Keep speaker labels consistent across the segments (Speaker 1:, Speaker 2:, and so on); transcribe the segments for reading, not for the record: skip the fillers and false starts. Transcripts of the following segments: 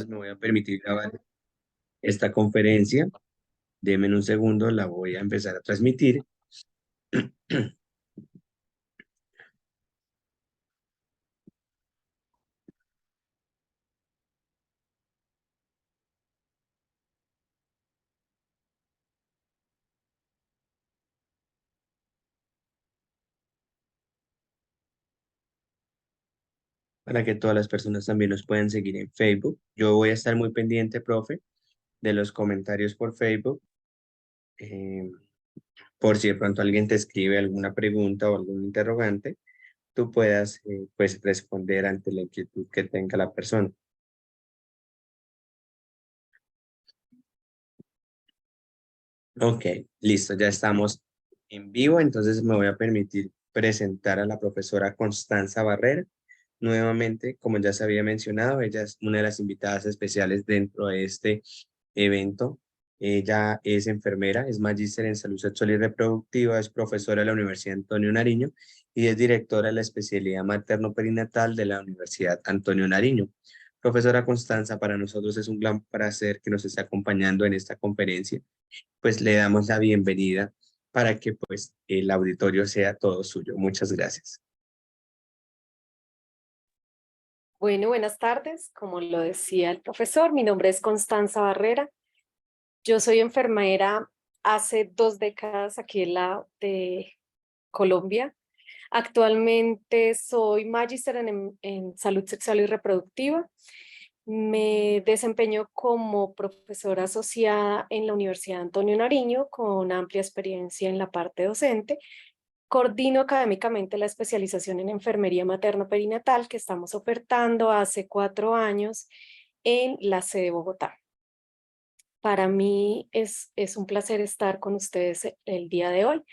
Speaker 1: Me voy a permitir grabar esta conferencia. Deme un segundo, la voy a empezar a transmitir. Para que todas las personas también nos puedan seguir en Facebook. Yo voy a estar muy pendiente, profe, de los comentarios por Facebook, eh, por si de pronto alguien te escribe alguna pregunta o algún interrogante, tú puedas pues responder ante la inquietud que tenga la persona. Ok, listo, ya estamos en vivo, entonces me voy a permitir presentar a la profesora Constanza Barrera. Nuevamente, como ya se había mencionado, ella es una de las invitadas especiales dentro de este evento. Ella es enfermera, es magíster en salud sexual y reproductiva, es profesora de la Universidad Antonio Nariño y es directora de la especialidad materno-perinatal de la Universidad Antonio Nariño. Profesora Constanza, para nosotros es un gran placer que nos esté acompañando en esta conferencia, pues le damos la bienvenida para que pues el auditorio sea todo suyo. Muchas gracias.
Speaker 2: Bueno, buenas tardes. Como lo decía el profesor, mi nombre es Constanza Barrera. Yo soy enfermera hace 2 décadas aquí en de Colombia. Actualmente soy magíster en salud sexual y reproductiva. Me desempeño como profesora asociada en la Universidad Antonio Nariño con amplia experiencia en la parte docente. Coordino académicamente la especialización en enfermería materno-perinatal que estamos ofertando hace 4 años en la sede de Bogotá. Para mí es un placer estar con ustedes el día de hoy.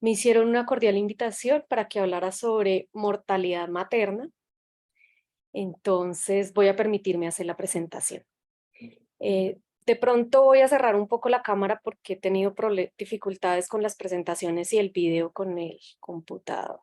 Speaker 2: Me hicieron una cordial invitación para que hablara sobre mortalidad materna, entonces voy a permitirme hacer la presentación. De pronto voy a cerrar un poco la cámara porque he tenido dificultades con las presentaciones y el video con el computador.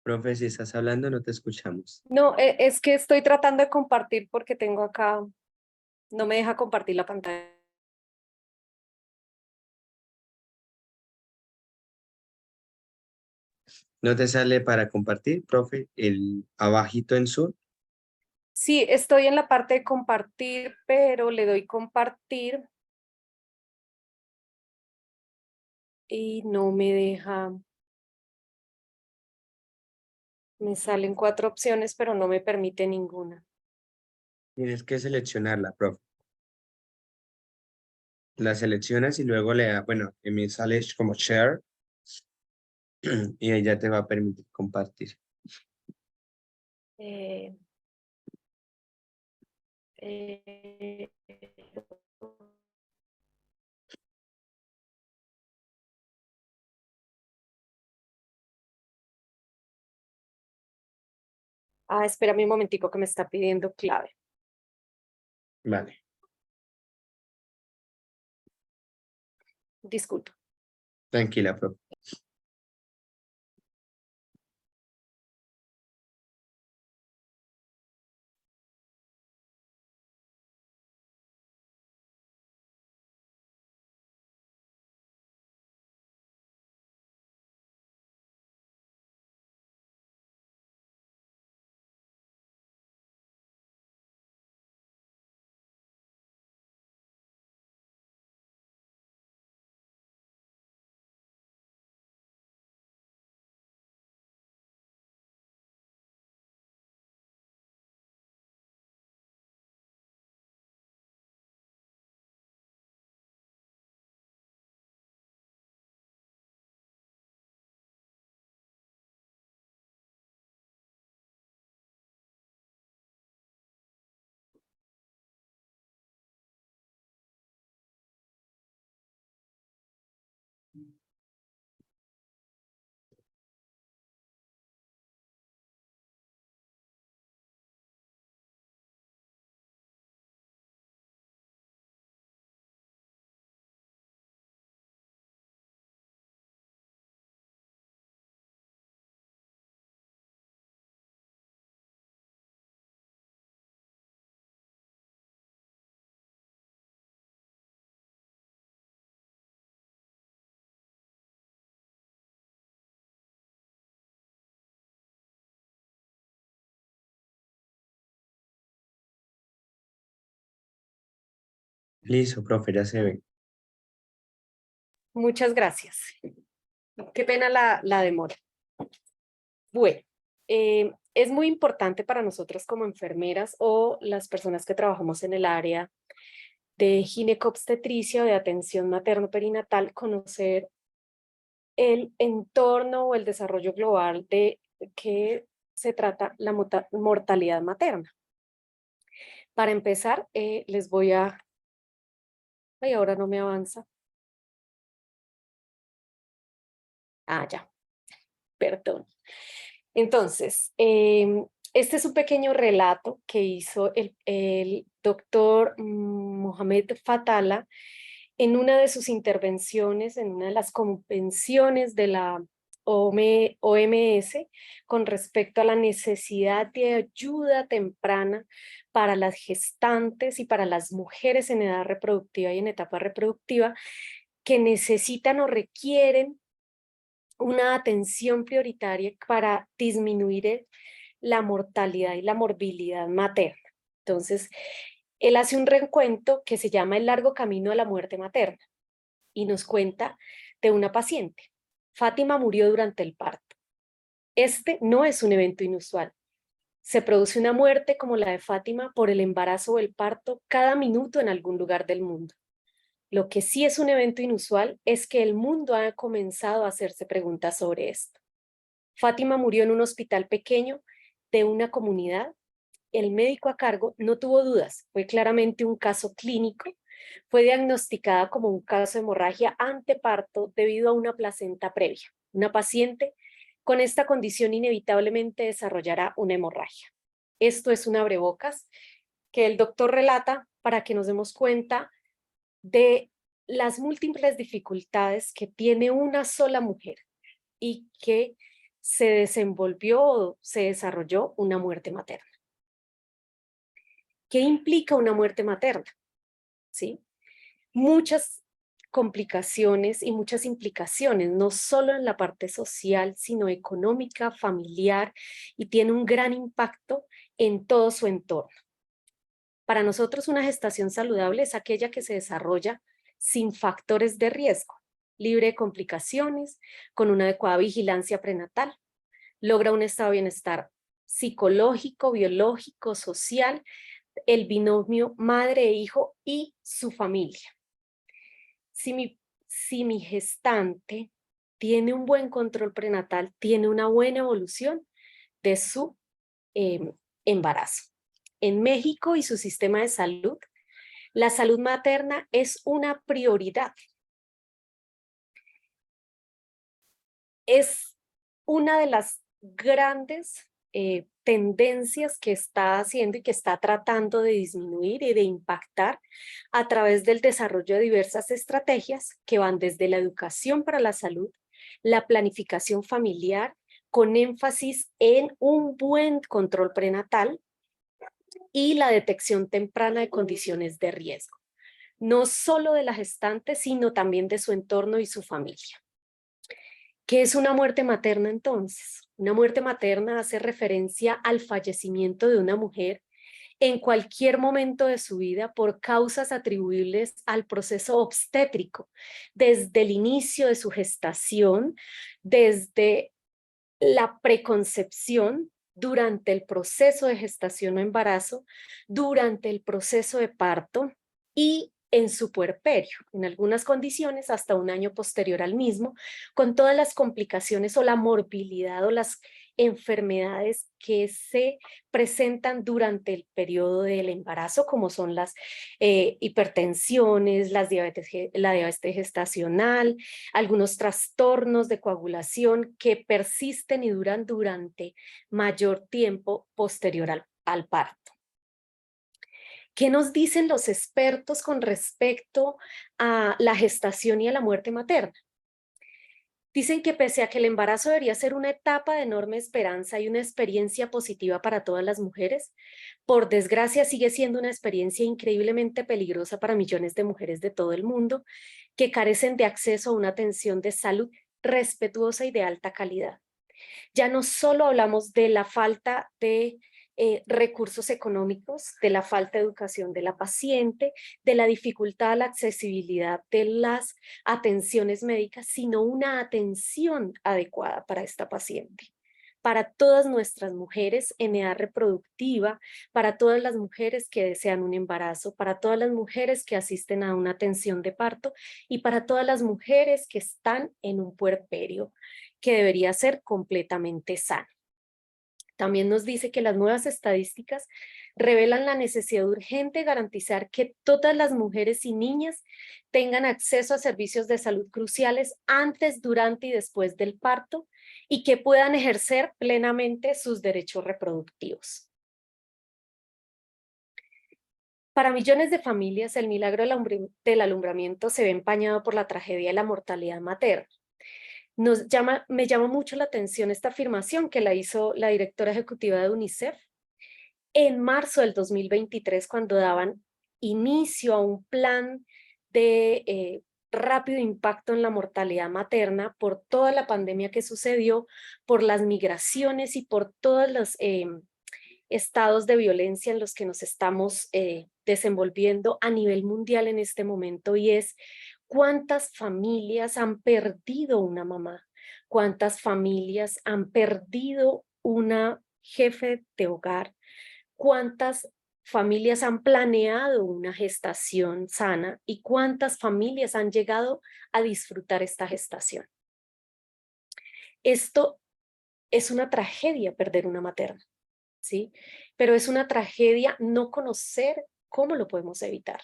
Speaker 1: Profe, si estás hablando, no te escuchamos.
Speaker 2: No, es que estoy tratando de compartir porque tengo acá, no me deja compartir la pantalla.
Speaker 1: ¿No te sale para compartir, profe? El abajito en Zoom.
Speaker 2: Sí, estoy en la parte de compartir, pero le doy compartir y no me deja. Me salen 4 opciones, pero no me permite ninguna.
Speaker 1: Tienes que seleccionarla, profe. La seleccionas y luego le da, bueno, que me sale como share y ahí ya te va a permitir compartir.
Speaker 2: Eh, eh, espérame un momentico que me está pidiendo clave.
Speaker 1: Vale.
Speaker 2: Disculpa.
Speaker 1: Tranquila, profe. Listo, profe, ya se ve.
Speaker 2: Muchas gracias. Qué pena la demora. Bueno, es muy importante para nosotros como enfermeras o las personas que trabajamos en el área de ginecobstetricia o de atención materno-perinatal conocer el entorno o el desarrollo global de qué se trata la mortalidad materna. Para empezar, les voy a... Ay, ahora no me avanza. Ah, ya, perdón. Entonces, este es un pequeño relato que hizo el doctor Mohamed Fatala en una de sus intervenciones, en una de las convenciones de la OMS con respecto a la necesidad de ayuda temprana para las gestantes y para las mujeres en edad reproductiva y en etapa reproductiva que necesitan o requieren una atención prioritaria para disminuir la mortalidad y la morbilidad materna. Entonces, él hace un recuento que se llama El largo camino a la muerte materna y nos cuenta de una paciente. Fátima murió durante el parto. Este no es un evento inusual. Se produce una muerte como la de Fátima por el embarazo o el parto cada minuto en algún lugar del mundo. Lo que sí es un evento inusual es que el mundo ha comenzado a hacerse preguntas sobre esto. Fátima murió en un hospital pequeño de una comunidad. El médico a cargo no tuvo dudas, fue claramente un caso clínico. Fue diagnosticada como un caso de hemorragia anteparto debido a una placenta previa. Una paciente con esta condición inevitablemente desarrollará una hemorragia. Esto es un abrebocas que el doctor relata para que nos demos cuenta de las múltiples dificultades que tiene una sola mujer y que se desenvolvió o se desarrolló una muerte materna. ¿Qué implica una muerte materna? ¿Sí? Muchas complicaciones y muchas implicaciones, no solo en la parte social, sino económica, familiar, y tiene un gran impacto en todo su entorno. Para nosotros una gestación saludable es aquella que se desarrolla sin factores de riesgo, libre de complicaciones, con una adecuada vigilancia prenatal, logra un estado de bienestar psicológico, biológico, social, el binomio madre e hijo y su familia. Si mi gestante tiene un buen control prenatal, tiene una buena evolución de su embarazo. En México y su sistema de salud, la salud materna es una prioridad. Es una de las grandes tendencias que está haciendo y que está tratando de disminuir y de impactar a través del desarrollo de diversas estrategias que van desde la educación para la salud, la planificación familiar, con énfasis en un buen control prenatal y la detección temprana de condiciones de riesgo, no solo de la gestante, sino también de su entorno y su familia. ¿Qué es una muerte materna entonces? Una muerte materna hace referencia al fallecimiento de una mujer en cualquier momento de su vida por causas atribuibles al proceso obstétrico, desde el inicio de su gestación, desde la preconcepción, durante el proceso de gestación o embarazo, durante el proceso de parto y en su puerperio, en algunas condiciones hasta un año posterior al mismo, con todas las complicaciones o la morbilidad o las enfermedades que se presentan durante el periodo del embarazo, como son las hipertensiones, la diabetes gestacional, algunos trastornos de coagulación que persisten y duran durante mayor tiempo posterior al parto. ¿Qué nos dicen los expertos con respecto a la gestación y a la muerte materna? Dicen que pese a que el embarazo debería ser una etapa de enorme esperanza y una experiencia positiva para todas las mujeres, por desgracia sigue siendo una experiencia increíblemente peligrosa para millones de mujeres de todo el mundo que carecen de acceso a una atención de salud respetuosa y de alta calidad. Ya no solo hablamos de la falta de recursos económicos, de la falta de educación de la paciente, de la dificultad a la accesibilidad de las atenciones médicas, sino una atención adecuada para esta paciente. Para todas nuestras mujeres en edad reproductiva, para todas las mujeres que desean un embarazo, para todas las mujeres que asisten a una atención de parto y para todas las mujeres que están en un puerperio que debería ser completamente sano. También nos dice que las nuevas estadísticas revelan la necesidad urgente de garantizar que todas las mujeres y niñas tengan acceso a servicios de salud cruciales antes, durante y después del parto y que puedan ejercer plenamente sus derechos reproductivos. Para millones de familias, el milagro del alumbramiento se ve empañado por la tragedia de la mortalidad materna. Me llama mucho la atención esta afirmación que la hizo la directora ejecutiva de UNICEF en marzo del 2023, cuando daban inicio a un plan de rápido impacto en la mortalidad materna por toda la pandemia que sucedió, por las migraciones y por todos los estados de violencia en los que nos estamos desenvolviendo a nivel mundial en este momento, y es cuántas familias han perdido una mamá, cuántas familias han perdido una jefe de hogar, cuántas familias han planeado una gestación sana y cuántas familias han llegado a disfrutar esta gestación. Esto es una tragedia, perder una materna, ¿sí? Pero es una tragedia no conocer cómo lo podemos evitar,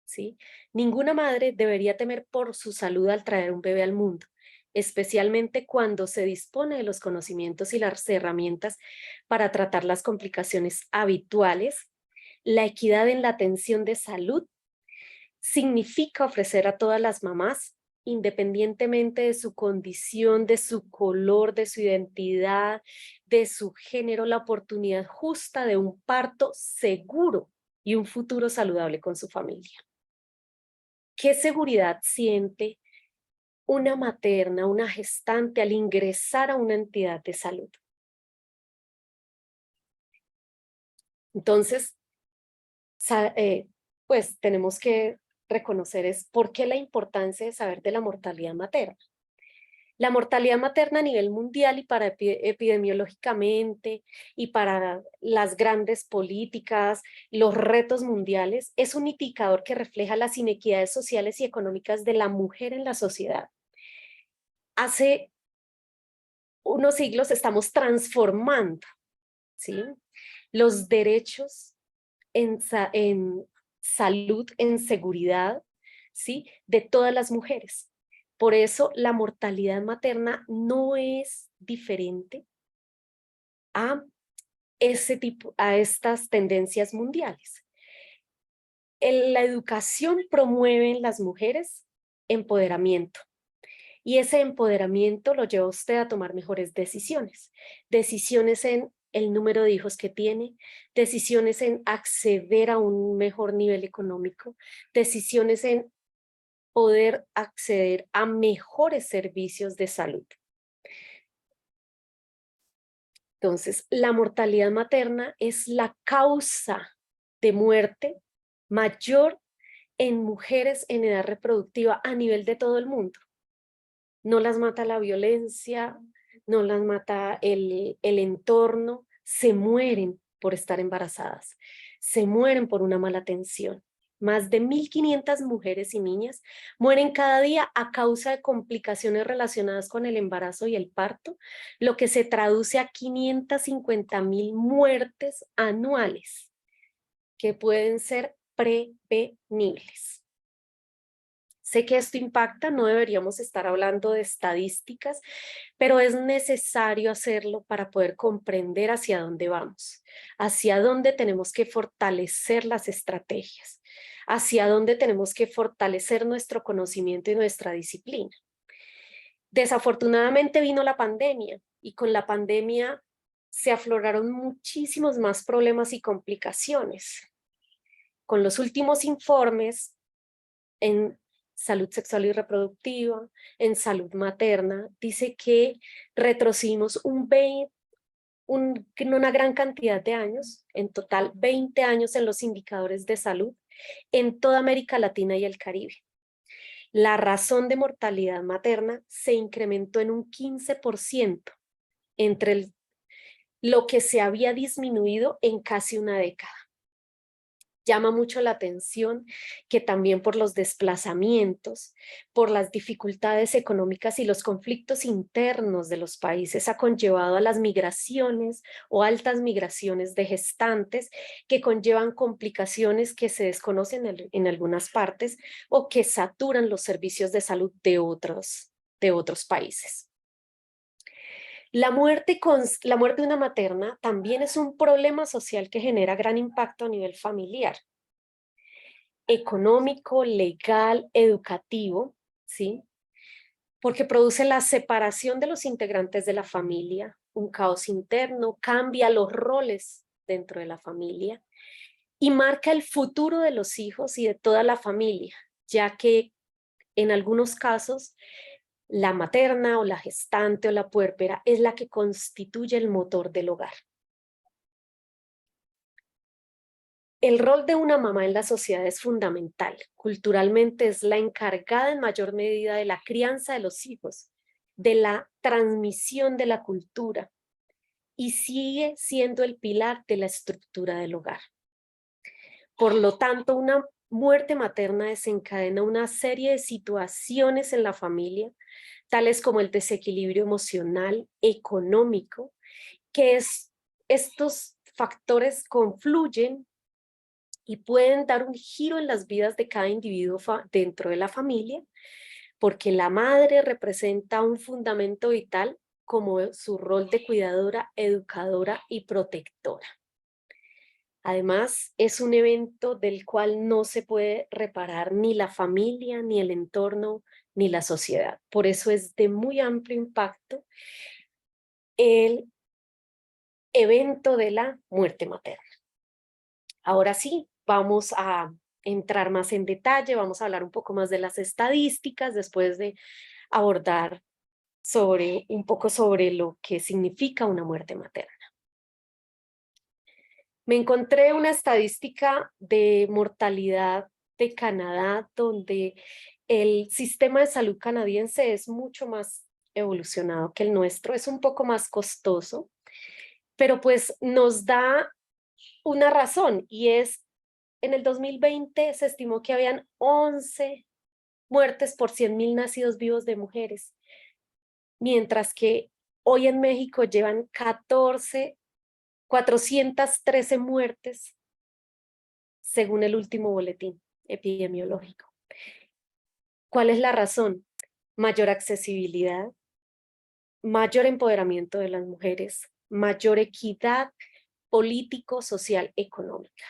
Speaker 2: ¿sí? Ninguna madre debería temer por su salud al traer un bebé al mundo, especialmente cuando se dispone de los conocimientos y las herramientas para tratar las complicaciones habituales. La equidad en la atención de salud significa ofrecer a todas las mamás, independientemente de su condición, de su color, de su identidad, de su género, la oportunidad justa de un parto seguro y un futuro saludable con su familia. ¿Qué seguridad siente una materna, una gestante al ingresar a una entidad de salud? Entonces, pues tenemos que reconocer es por qué la importancia de saber de la mortalidad materna. La mortalidad materna a nivel mundial y para epidemiológicamente y para las grandes políticas, los retos mundiales, es un indicador que refleja las inequidades sociales y económicas de la mujer en la sociedad. Hace unos siglos estamos transformando, ¿sí?, los derechos en salud, en seguridad, ¿sí?, de todas las mujeres. Por eso la mortalidad materna no es diferente a a estas tendencias mundiales. La educación promueve en las mujeres empoderamiento, y ese empoderamiento lo lleva a usted a tomar mejores decisiones. Decisiones en el número de hijos que tiene, decisiones en acceder a un mejor nivel económico, decisiones en poder acceder a mejores servicios de salud. Entonces, la mortalidad materna es la causa de muerte mayor en mujeres en edad reproductiva a nivel de todo el mundo. No las mata la violencia, no las mata el entorno, se mueren por estar embarazadas, se mueren por una mala atención. Más de 1.500 mujeres y niñas mueren cada día a causa de complicaciones relacionadas con el embarazo y el parto, lo que se traduce a 550.000 muertes anuales que pueden ser prevenibles. Sé que esto impacta, no deberíamos estar hablando de estadísticas, pero es necesario hacerlo para poder comprender hacia dónde vamos, hacia dónde tenemos que fortalecer las estrategias, hacia dónde tenemos que fortalecer nuestro conocimiento y nuestra disciplina. Desafortunadamente vino la pandemia y con la pandemia se afloraron muchísimos más problemas y complicaciones. Con los últimos informes en salud sexual y reproductiva, en salud materna, dice que retrocedimos un una gran cantidad de años, en total 20 años en los indicadores de salud en toda América Latina y el Caribe. La razón de mortalidad materna se incrementó en un 15% entre lo que se había disminuido en casi una década. Llama mucho la atención que también por los desplazamientos, por las dificultades económicas y los conflictos internos de los países ha conllevado a las migraciones o altas migraciones de gestantes que conllevan complicaciones que se desconocen en algunas partes o que saturan los servicios de salud de otros países. La muerte de una materna también es un problema social que genera gran impacto a nivel familiar, económico, legal, educativo, ¿sí? Porque produce la separación de los integrantes de la familia, un caos interno, cambia los roles dentro de la familia y marca el futuro de los hijos y de toda la familia, ya que en algunos casos la materna o la gestante o la puérpera es la que constituye el motor del hogar. El rol de una mamá en la sociedad es fundamental. Culturalmente es la encargada en mayor medida de la crianza de los hijos, de la transmisión de la cultura y sigue siendo el pilar de la estructura del hogar. Por lo tanto, una muerte materna desencadena una serie de situaciones en la familia, tales como el desequilibrio emocional, económico, que estos factores confluyen y pueden dar un giro en las vidas de cada individuo dentro de la familia, porque la madre representa un fundamento vital como su rol de cuidadora, educadora y protectora. Además, es un evento del cual no se puede reparar ni la familia, ni el entorno, ni la sociedad. Por eso es de muy amplio impacto el evento de la muerte materna. Ahora sí, vamos a entrar más en detalle, vamos a hablar un poco más de las estadísticas después de abordar un poco sobre lo que significa una muerte materna. Me encontré una estadística de mortalidad de Canadá, donde el sistema de salud canadiense es mucho más evolucionado que el nuestro, es un poco más costoso, pero pues nos da una razón y es, en el 2020 se estimó que habían 11 muertes por 100,000 nacidos vivos de mujeres, mientras que hoy en México llevan 413 muertes según el último boletín epidemiológico. ¿Cuál es la razón? Mayor accesibilidad, mayor empoderamiento de las mujeres, mayor equidad político, social, económica.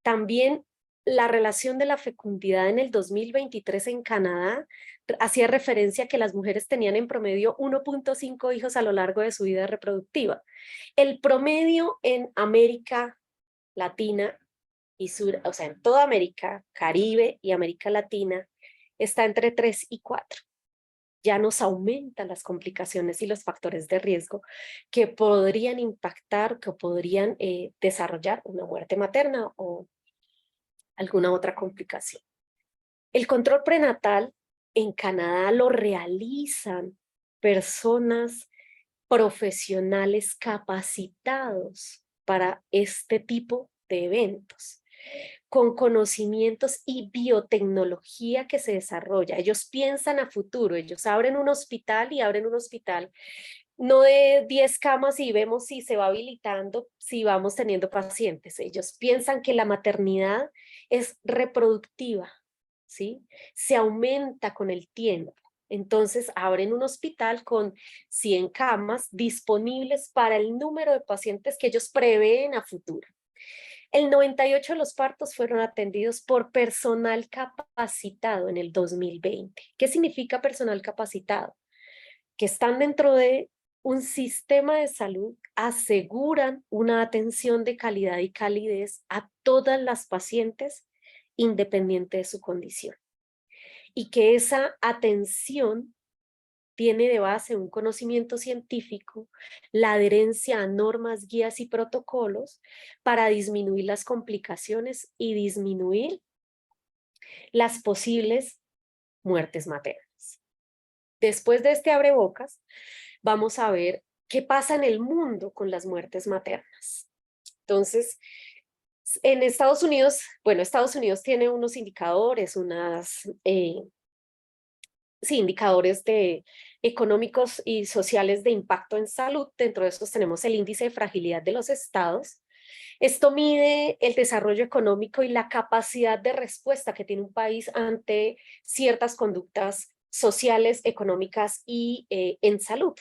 Speaker 2: También la relación de la fecundidad en el 2023 en Canadá hacía referencia a que las mujeres tenían en promedio 1.5 hijos a lo largo de su vida reproductiva. El promedio en América Latina y Sur, o sea, en toda América, Caribe y América Latina, está entre 3 y 4. Ya nos aumentan las complicaciones y los factores de riesgo que podrían impactar, que podrían desarrollar una muerte materna o alguna otra complicación. El control prenatal en Canadá lo realizan personas profesionales capacitados para este tipo de eventos, con conocimientos y biotecnología que se desarrolla. Ellos piensan a futuro, ellos abren un hospital y abren un hospital no de 10 camas y vemos si se va habilitando, si vamos teniendo pacientes. Ellos piensan que la maternidad es reproductiva, ¿sí? Se aumenta con el tiempo. Entonces abren un hospital con 100 camas disponibles para el número de pacientes que ellos prevén a futuro. El 98 de los partos fueron atendidos por personal capacitado en el 2020. ¿Qué significa personal capacitado? Que están dentro de un sistema de salud, aseguran una atención de calidad y calidez a todas las pacientes independiente de su condición. Y que esa atención tiene de base un conocimiento científico, la adherencia a normas, guías y protocolos para disminuir las complicaciones y disminuir las posibles muertes maternas. Después de este abrebocas, vamos a ver qué pasa en el mundo con las muertes maternas. Entonces, en Estados Unidos, bueno, Estados Unidos tiene unos indicadores, indicadores económicos y sociales de impacto en salud. Dentro de estos tenemos el índice de fragilidad de los estados. Esto mide el desarrollo económico y la capacidad de respuesta que tiene un país ante ciertas conductas sociales, económicas y en salud.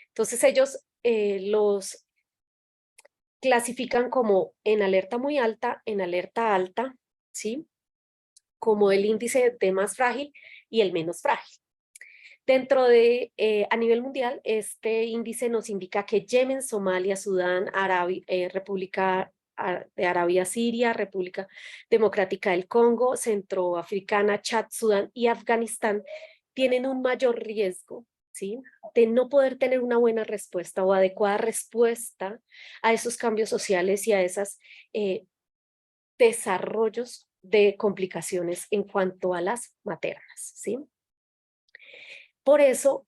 Speaker 2: Entonces ellos los clasifican como en alerta muy alta, en alerta alta, ¿sí? Como el índice de más frágil y el menos frágil. Dentro de, a nivel mundial, este índice nos indica que Yemen, Somalia, Sudán, República de Arabia Siria, República Democrática del Congo, Centroafricana, Chad, Sudán y Afganistán tienen un mayor riesgo, ¿sí?, de no poder tener una buena respuesta o adecuada respuesta a esos cambios sociales y a esos desarrollos de complicaciones en cuanto a las maternas, ¿sí? Por eso,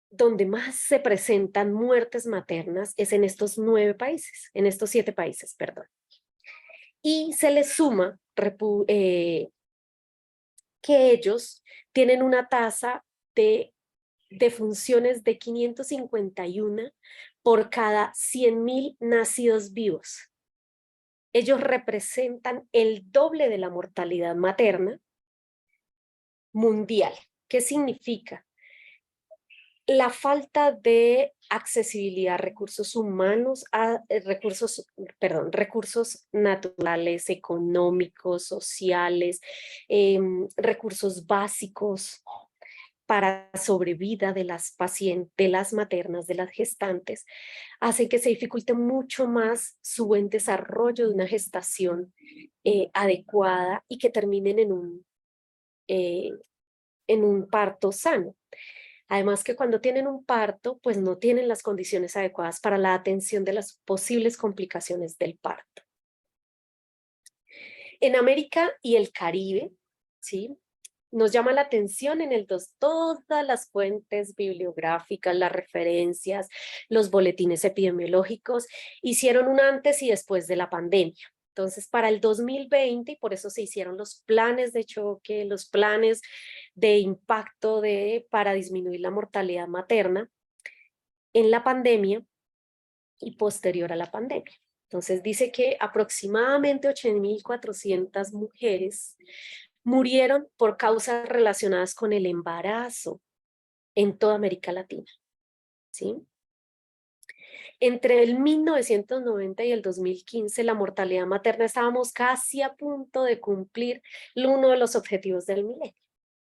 Speaker 2: donde más se presentan muertes maternas es en estos 7 países, perdón. Y se les suma que ellos tienen una tasa de defunciones de 551 por cada 100.000 nacidos vivos. Ellos representan el doble de la mortalidad materna mundial. ¿Qué significa? La falta de accesibilidad a recursos humanos, recursos naturales, económicos, sociales, recursos básicos para sobrevida de las pacientes, de las maternas, de las gestantes, hace que se dificulte mucho más su buen desarrollo de una gestación adecuada y que terminen en un parto sano. Además que cuando tienen un parto, pues no tienen las condiciones adecuadas para la atención de las posibles complicaciones del parto. En América y el Caribe, ¿sí?, nos llama la atención todas las fuentes bibliográficas, las referencias, los boletines epidemiológicos, hicieron un antes y después de la pandemia. Entonces, para el 2020, y por eso se hicieron los planes de choque, los planes de impacto para disminuir la mortalidad materna en la pandemia y posterior a la pandemia. Entonces, dice que aproximadamente 8.400 mujeres murieron por causas relacionadas con el embarazo en toda América Latina, ¿sí? Entre el 1990 y el 2015, la mortalidad materna estábamos casi a punto de cumplir uno de los objetivos del milenio,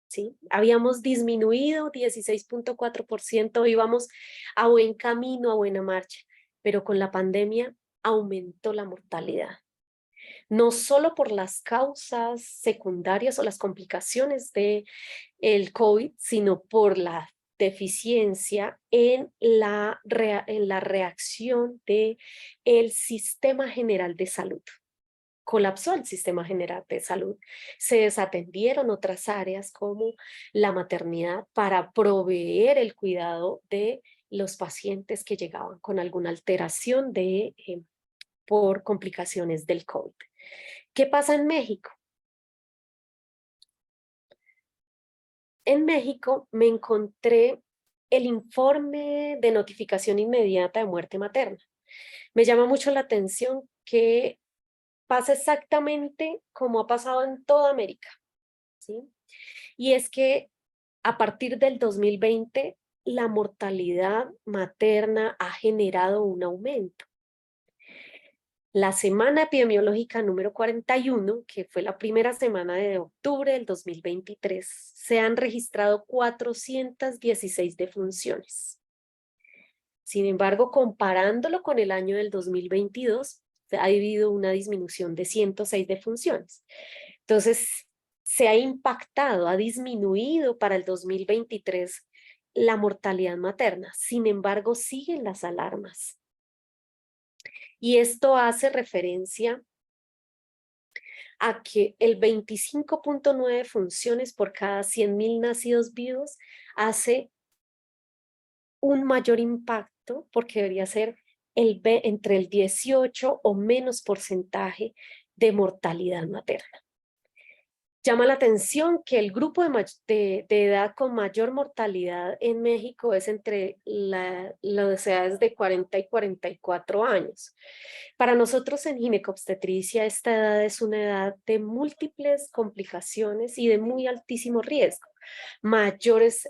Speaker 2: ¿sí? Habíamos disminuido 16.4%, íbamos a buen camino, a buena marcha, pero con la pandemia aumentó la mortalidad. No solo por las causas secundarias o las complicaciones del COVID, sino por la deficiencia en la reacción del sistema general de salud. Colapsó el sistema general de salud. Se desatendieron otras áreas como la maternidad para proveer el cuidado de los pacientes que llegaban con alguna alteración por complicaciones del COVID. ¿Qué pasa en México? En México me encontré el informe de notificación inmediata de muerte materna. Me llama mucho la atención que pasa exactamente como ha pasado en toda América, ¿sí? Y es que a partir del 2020 la mortalidad materna ha generado un aumento. La semana epidemiológica número 41, que fue la primera semana de octubre del 2023, se han registrado 416 defunciones. Sin embargo, comparándolo con el año del 2022, ha habido una disminución de 106 defunciones. Entonces, se ha impactado, ha disminuido para el 2023 la mortalidad materna. Sin embargo, siguen las alarmas. Y esto hace referencia a que el 25.9 funciones por cada 100.000 nacidos vivos hace un mayor impacto, porque debería ser entre el 18 o menos porcentaje de mortalidad materna. Llama la atención que el grupo de edad con mayor mortalidad en México es entre las edades de 40 y 44 años. Para nosotros en ginecobstetricia esta edad es una edad de múltiples complicaciones y de muy altísimo riesgo. Mayores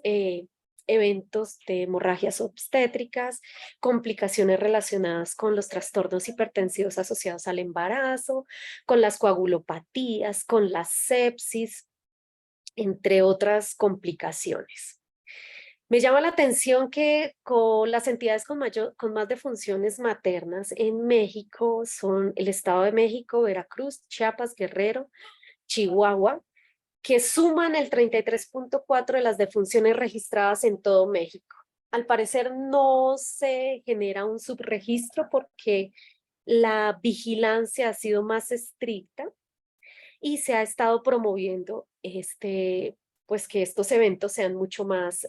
Speaker 2: eventos de hemorragias obstétricas, complicaciones relacionadas con los trastornos hipertensivos asociados al embarazo, con las coagulopatías, con la sepsis, entre otras complicaciones. Me llama la atención que con las entidades con más defunciones maternas en México son el Estado de México, Veracruz, Chiapas, Guerrero, Chihuahua, que suman el 33.4 de las defunciones registradas en todo México. Al parecer no se genera un subregistro porque la vigilancia ha sido más estricta y se ha estado promoviendo pues que estos eventos sean mucho más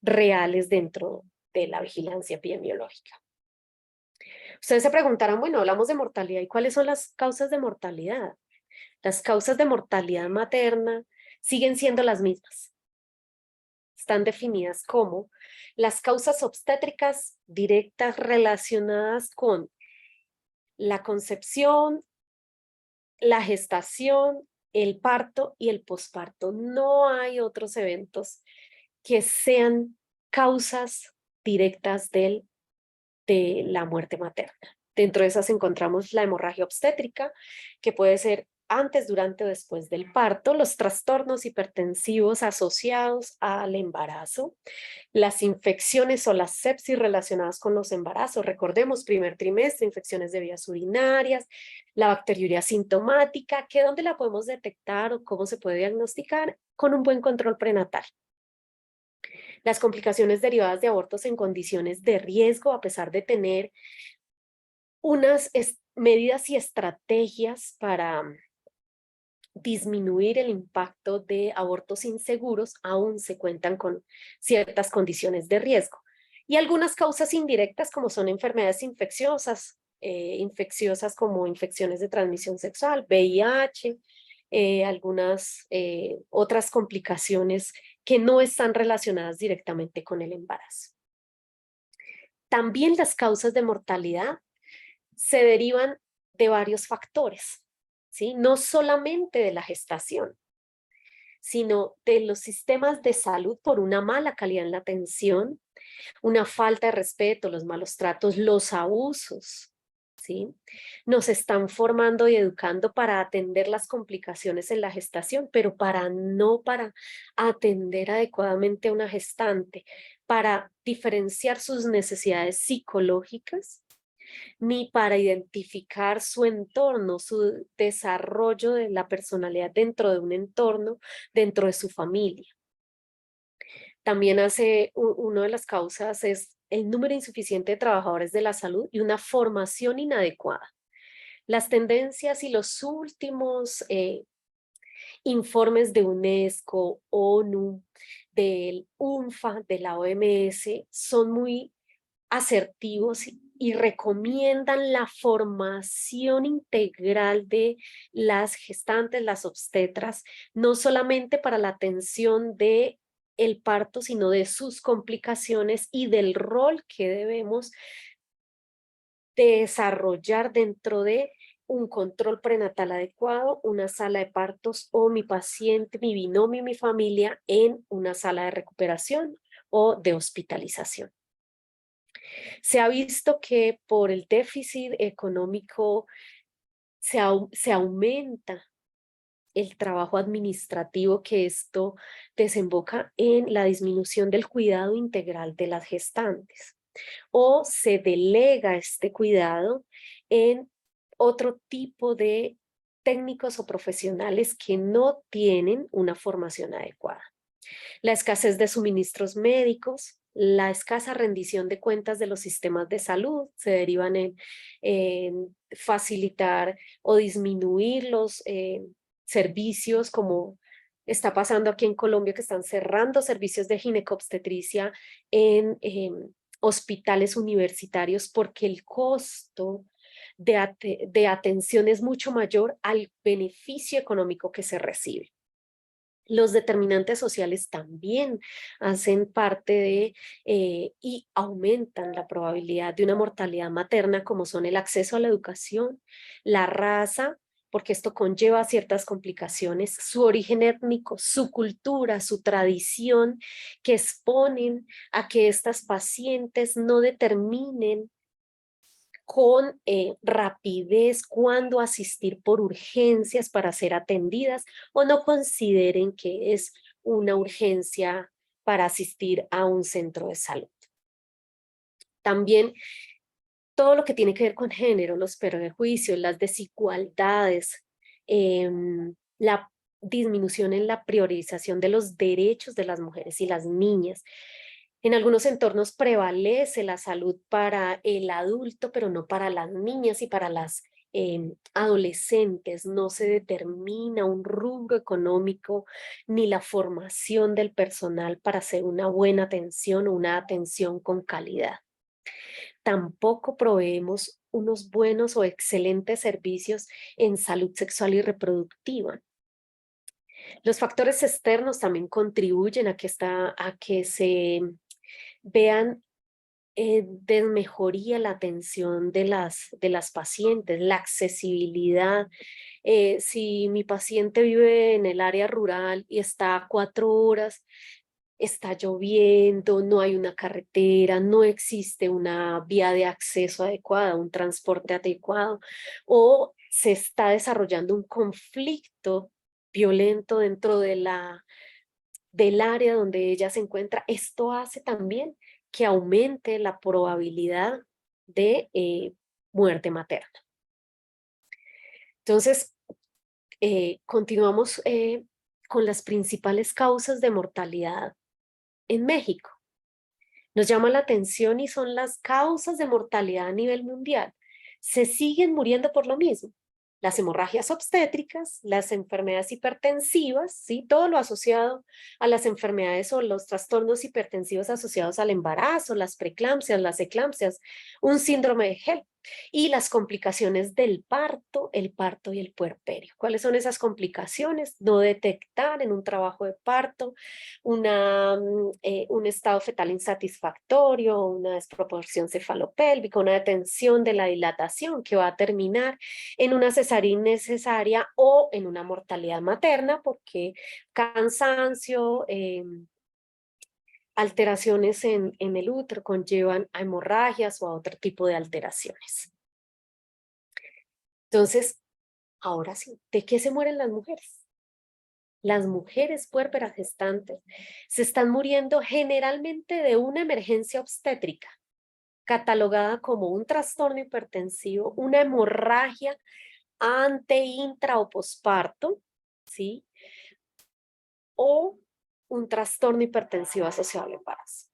Speaker 2: reales dentro de la vigilancia epidemiológica. Ustedes se preguntarán, bueno, hablamos de mortalidad, ¿y cuáles son las causas de mortalidad? Las causas de mortalidad materna siguen siendo las mismas. Están definidas como las causas obstétricas directas relacionadas con la concepción, la gestación, el parto y el posparto. No hay otros eventos que sean causas directas de la muerte materna. Dentro de esas encontramos la hemorragia obstétrica, que puede ser antes, durante o después del parto, los trastornos hipertensivos asociados al embarazo, las infecciones o las sepsis relacionadas con los embarazos. Recordemos, primer trimestre, infecciones de vías urinarias, la bacteriuria sintomática, que dónde la podemos detectar o cómo se puede diagnosticar con un buen control prenatal. Las complicaciones derivadas de abortos en condiciones de riesgo, a pesar de tener unas medidas y estrategias para disminuir el impacto de abortos inseguros, aún se cuentan con ciertas condiciones de riesgo. Y algunas causas indirectas como son enfermedades infecciosas como infecciones de transmisión sexual, VIH, algunas otras complicaciones que no están relacionadas directamente con el embarazo. También las causas de mortalidad se derivan de varios factores, ¿sí? No solamente de la gestación, sino de los sistemas de salud por una mala calidad en la atención, una falta de respeto, los malos tratos, los abusos, ¿sí? Nos están formando y educando para atender las complicaciones en la gestación, pero no para atender adecuadamente a una gestante, para diferenciar sus necesidades psicológicas, ni para identificar su entorno, su desarrollo de la personalidad dentro de un entorno, dentro de su familia. También una de las causas es el número insuficiente de trabajadores de la salud y una formación inadecuada. Las tendencias y los últimos informes de UNESCO, ONU, del UNFA, de la OMS, son muy asertivos y recomiendan la formación integral de las gestantes, las obstetras, no solamente para la atención de el parto, sino de sus complicaciones y del rol que debemos desarrollar dentro de un control prenatal adecuado, una sala de partos o mi paciente, mi binomio, mi familia en una sala de recuperación o de hospitalización. Se ha visto que por el déficit económico se aumenta el trabajo administrativo, que esto desemboca en la disminución del cuidado integral de las gestantes, o se delega este cuidado en otro tipo de técnicos o profesionales que no tienen una formación adecuada. La escasez de suministros médicos, la escasa rendición de cuentas de los sistemas de salud se derivan en facilitar o disminuir los servicios, como está pasando aquí en Colombia, que están cerrando servicios de ginecobstetricia en hospitales universitarios porque el costo de atención es mucho mayor al beneficio económico que se recibe. Los determinantes sociales también hacen parte de y aumentan la probabilidad de una mortalidad materna, como son el acceso a la educación, la raza, porque esto conlleva ciertas complicaciones, su origen étnico, su cultura, su tradición, que exponen a que estas pacientes no determinen con rapidez cuándo asistir por urgencias para ser atendidas o no consideren que es una urgencia para asistir a un centro de salud. También todo lo que tiene que ver con género, los prejuicios, las desigualdades, la disminución en la priorización de los derechos de las mujeres y las niñas. En algunos entornos prevalece la salud para el adulto, pero no para las niñas y para las adolescentes. No se determina un rubro económico ni la formación del personal para hacer una buena atención o una atención con calidad. Tampoco proveemos unos buenos o excelentes servicios en salud sexual y reproductiva. Los factores externos también contribuyen a que se vean desmejoría la atención de las pacientes, la accesibilidad. Si mi paciente vive en el área rural y está a 4 horas, está lloviendo, no hay una carretera, no existe una vía de acceso adecuada, un transporte adecuado, o se está desarrollando un conflicto violento dentro del área donde ella se encuentra, esto hace también que aumente la probabilidad de muerte materna. Entonces, continuamos con las principales causas de mortalidad en México. Nos llama la atención y son las causas de mortalidad a nivel mundial. Se siguen muriendo por lo mismo. Las hemorragias obstétricas, las enfermedades hipertensivas, ¿sí? Todo lo asociado a las enfermedades o los trastornos hipertensivos asociados al embarazo, las preeclampsias, las eclampsias, un síndrome de HELP y las complicaciones del parto, el parto y el puerperio. ¿Cuáles son esas complicaciones? No detectar en un trabajo de parto un estado fetal insatisfactorio, una desproporción cefalopélvica, una detención de la dilatación que va a terminar en una cesárea innecesaria o en una mortalidad materna porque cansancio, alteraciones en el útero conllevan a hemorragias o a otro tipo de alteraciones. Entonces, ahora sí, ¿de qué se mueren las mujeres? Las mujeres puérperas gestantes se están muriendo generalmente de una emergencia obstétrica, catalogada como un trastorno hipertensivo, una hemorragia ante, intra o posparto, ¿sí? O un trastorno hipertensivo asociado al embarazo.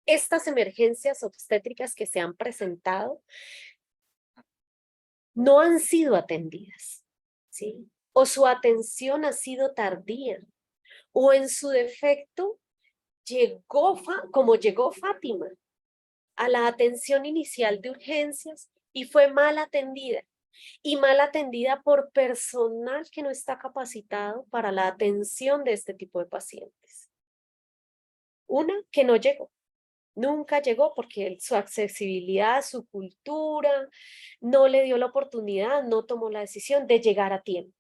Speaker 2: Estas emergencias obstétricas que se han presentado no han sido atendidas, ¿sí? O su atención ha sido tardía, o en su defecto como llegó Fátima a la atención inicial de urgencias y fue mal atendida, y mal atendida por personal que no está capacitado para la atención de este tipo de pacientes. Una que no llegó, nunca llegó porque su accesibilidad, su cultura, no le dio la oportunidad, no tomó la decisión de llegar a tiempo.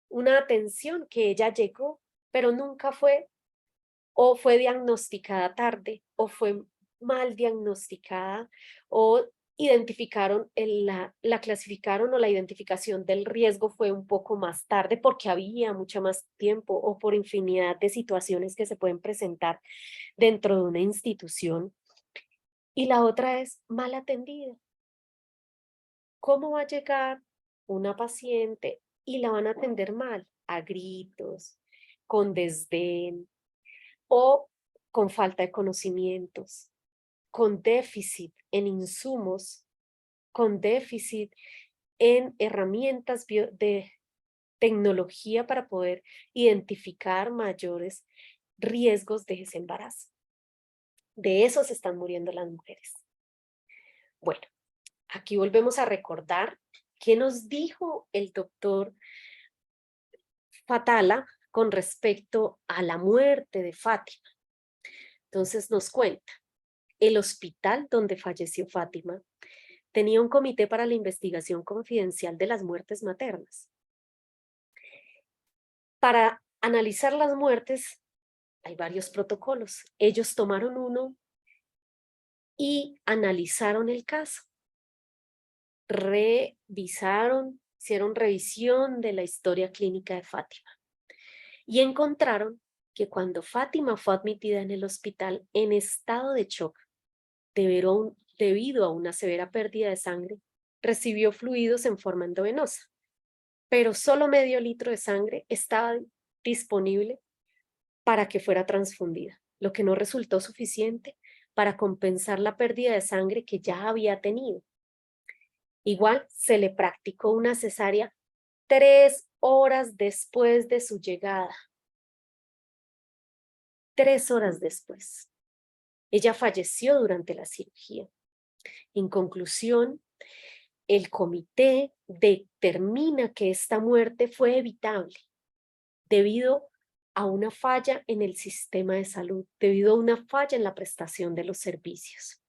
Speaker 2: Una atención que ella llegó, pero nunca fue, o fue diagnosticada tarde, o fue mal diagnosticada, o identificaron, la clasificaron o la identificación del riesgo fue un poco más tarde porque había mucho más tiempo o por infinidad de situaciones que se pueden presentar dentro de una institución. Y la otra es mal atendida. ¿Cómo va a llegar una paciente y la van a atender mal? A gritos, con desdén, o con falta de conocimientos, con déficit en insumos, con déficit en herramientas de tecnología para poder identificar mayores riesgos de ese embarazo. De eso se están muriendo las mujeres. Bueno, aquí volvemos a recordar qué nos dijo el doctor Fatala con respecto a la muerte de Fátima. Entonces nos cuenta, el hospital donde falleció Fátima tenía un comité para la investigación confidencial de las muertes maternas. Para analizar las muertes hay varios protocolos. Ellos tomaron uno y analizaron el caso. Revisaron, hicieron revisión de la historia clínica de Fátima y encontraron que cuando Fátima fue admitida en el hospital en estado de shock debido a una severa pérdida de sangre, recibió fluidos en forma endovenosa, pero solo medio litro de sangre estaba disponible para que fuera transfundida, lo que no resultó suficiente para compensar la pérdida de sangre que ya había tenido. Igual se le practicó una cesárea 3 horas después de su llegada. 3 horas después. Ella falleció durante la cirugía. En conclusión, el comité determina que esta muerte fue evitable debido a una falla en el sistema de salud, debido a una falla en la prestación de los servicios.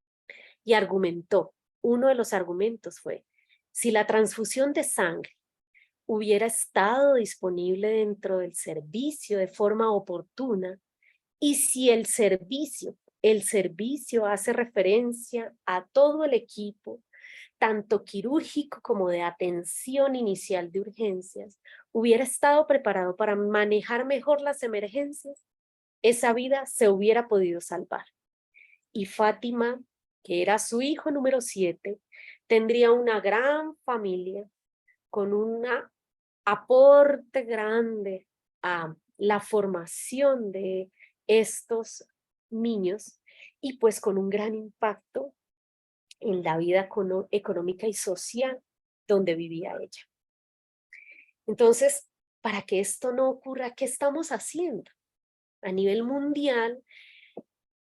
Speaker 2: Y argumentó, uno de los argumentos fue, si la transfusión de sangre hubiera estado disponible dentro del servicio de forma oportuna y si el servicio hace referencia a todo el equipo, tanto quirúrgico como de atención inicial de urgencias, hubiera estado preparado para manejar mejor las emergencias, esa vida se hubiera podido salvar. Y Fátima, que era su hijo número 7, tendría una gran familia con un aporte grande a la formación de estos niños y pues con un gran impacto en la vida económica y social donde vivía ella. Entonces, para que esto no ocurra, ¿qué estamos haciendo? A nivel mundial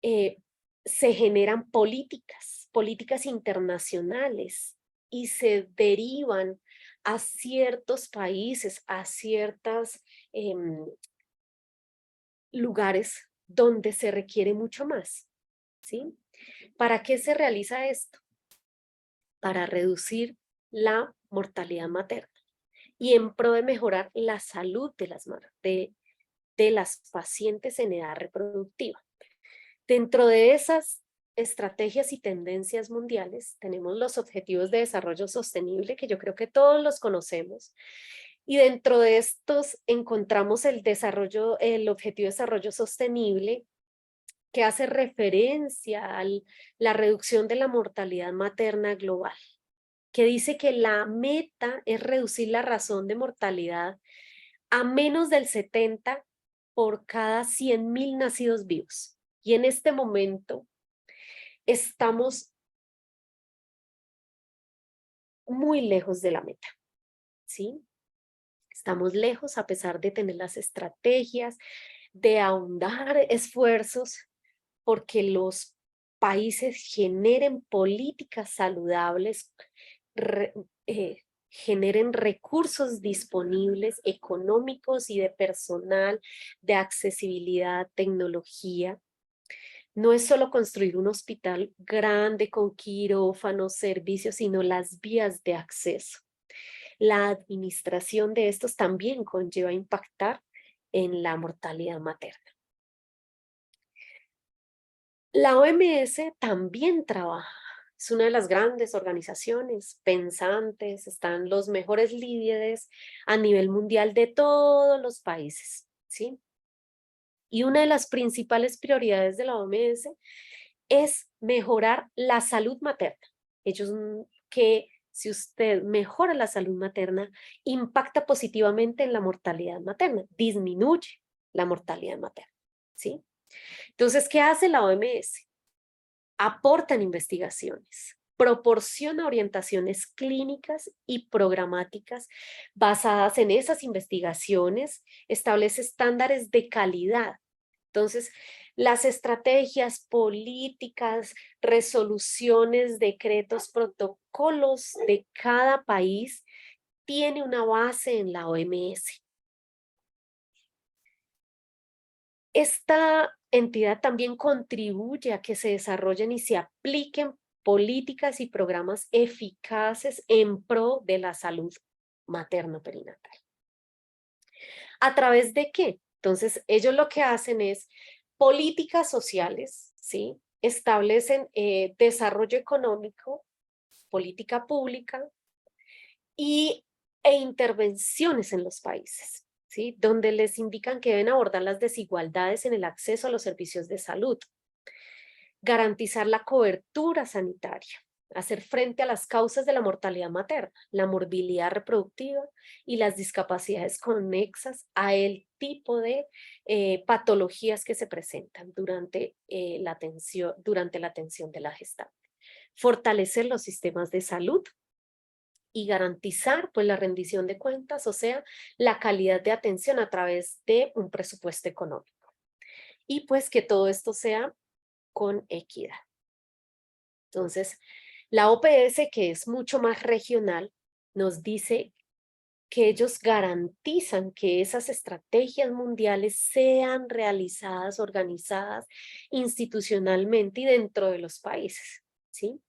Speaker 2: se generan políticas internacionales y se derivan a ciertos países, a ciertos lugares donde se requiere mucho más, ¿sí? ¿Para qué se realiza esto? Para reducir la mortalidad materna y en pro de mejorar la salud de las pacientes en edad reproductiva. Dentro de esas estrategias y tendencias mundiales tenemos los Objetivos de Desarrollo Sostenible, que yo creo que todos los conocemos, y dentro de estos encontramos el Objetivo de Desarrollo Sostenible, que hace referencia a la reducción de la mortalidad materna global, que dice que la meta es reducir la razón de mortalidad a menos del 70 por cada 100.000 nacidos vivos. Y en este momento estamos muy lejos de la meta, ¿sí? Estamos lejos a pesar de tener las estrategias, de ahondar esfuerzos porque los países generen políticas saludables, generen recursos disponibles económicos y de personal, de accesibilidad, tecnología. No es solo construir un hospital grande con quirófanos, servicios, sino las vías de acceso. La administración de estos también conlleva impactar en la mortalidad materna. La OMS también trabaja, es una de las grandes organizaciones pensantes, están los mejores líderes a nivel mundial de todos los países, ¿sí? Y una de las principales prioridades de la OMS es mejorar la salud materna. Ellos que si usted mejora la salud materna, impacta positivamente en la mortalidad materna, disminuye la mortalidad materna, ¿sí? Entonces, ¿qué hace la OMS? Aportan investigaciones, proporciona orientaciones clínicas y programáticas basadas en esas investigaciones, establece estándares de calidad. Entonces, las estrategias, políticas, resoluciones, decretos, protocolos de cada país tiene una base en la OMS. Esta entidad también contribuye a que se desarrollen y se apliquen políticas y programas eficaces en pro de la salud materno-perinatal. ¿A través de qué? Entonces, ellos lo que hacen es políticas sociales, ¿sí? Establecen desarrollo económico, política pública e intervenciones en los países, ¿sí? Donde les indican que deben abordar las desigualdades en el acceso a los servicios de salud, garantizar la cobertura sanitaria, hacer frente a las causas de la mortalidad materna, la morbilidad reproductiva y las discapacidades conexas a el tipo de patologías que se presentan durante la atención de la gestante. Fortalecer los sistemas de salud y garantizar pues la rendición de cuentas, o sea, la calidad de atención a través de un presupuesto económico. Y pues que todo esto sea con equidad. Entonces, la OPS, que es mucho más regional, nos dice que ellos garantizan que esas estrategias mundiales sean realizadas, organizadas institucionalmente y dentro de los países, ¿sí?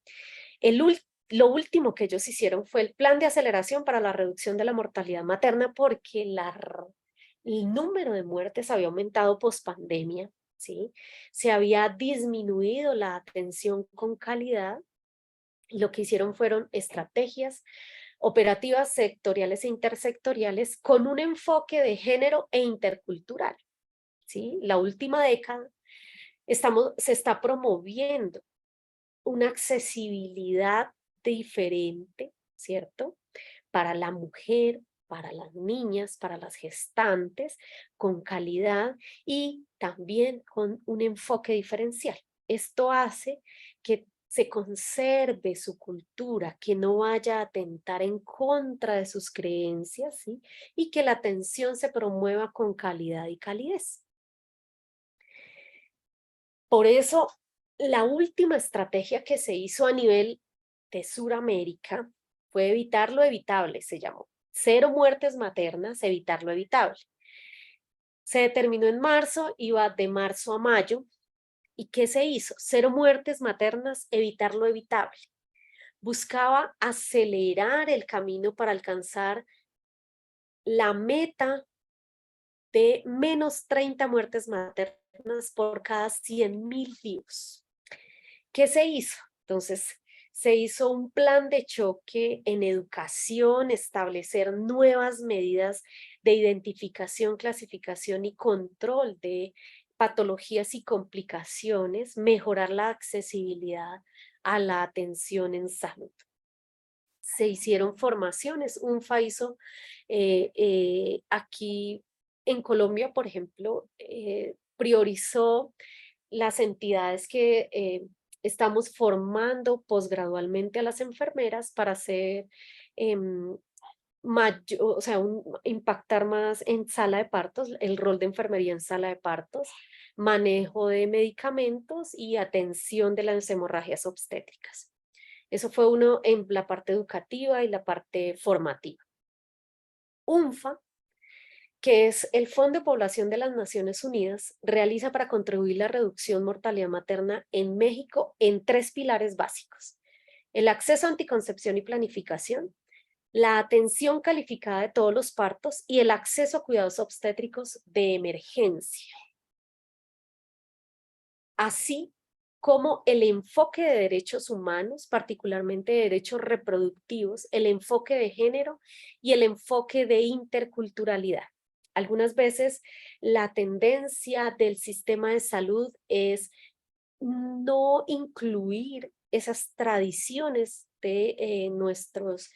Speaker 2: Lo último que ellos hicieron fue el plan de aceleración para la reducción de la mortalidad materna porque el número de muertes había aumentado post pandemia, ¿sí? Se había disminuido la atención con calidad y lo que hicieron fueron estrategias operativas sectoriales e intersectoriales con un enfoque de género e intercultural, ¿sí? La última década se está promoviendo una accesibilidad diferente, ¿cierto? Para la mujer, para las niñas, para las gestantes, con calidad y también con un enfoque diferencial. Esto hace que se conserve su cultura, que no vaya a atentar en contra de sus creencias, ¿sí? Y que la atención se promueva con calidad y calidez. Por eso, la última estrategia que se hizo a nivel de Sudamérica fue evitar lo evitable, se llamó. Cero muertes maternas, evitar lo evitable. Se determinó en marzo, iba de marzo a mayo. ¿Y qué se hizo? Cero muertes maternas, evitar lo evitable. Buscaba acelerar el camino para alcanzar la meta de menos 30 muertes maternas por cada 100.000 vivos. ¿Qué se hizo? Entonces, se hizo un plan de choque en educación, establecer nuevas medidas de identificación, clasificación y control de patologías y complicaciones, mejorar la accesibilidad a la atención en salud. Se hicieron formaciones, UNFA hizo aquí en Colombia, por ejemplo, priorizó las entidades que estamos formando posgradualmente a las enfermeras para hacer o sea, impactar más en sala de partos, el rol de enfermería en sala de partos, manejo de medicamentos y atención de las hemorragias obstétricas. Eso fue uno en la parte educativa y la parte formativa. UNFA, que es el Fondo de Población de las Naciones Unidas, realiza para contribuir a la reducción mortalidad materna en México en 3 pilares básicos: el acceso a anticoncepción y planificación, la atención calificada de todos los partos y el acceso a cuidados obstétricos de emergencia. Así como el enfoque de derechos humanos, particularmente de derechos reproductivos, el enfoque de género y el enfoque de interculturalidad. Algunas veces la tendencia del sistema de salud es no incluir esas tradiciones de nuestros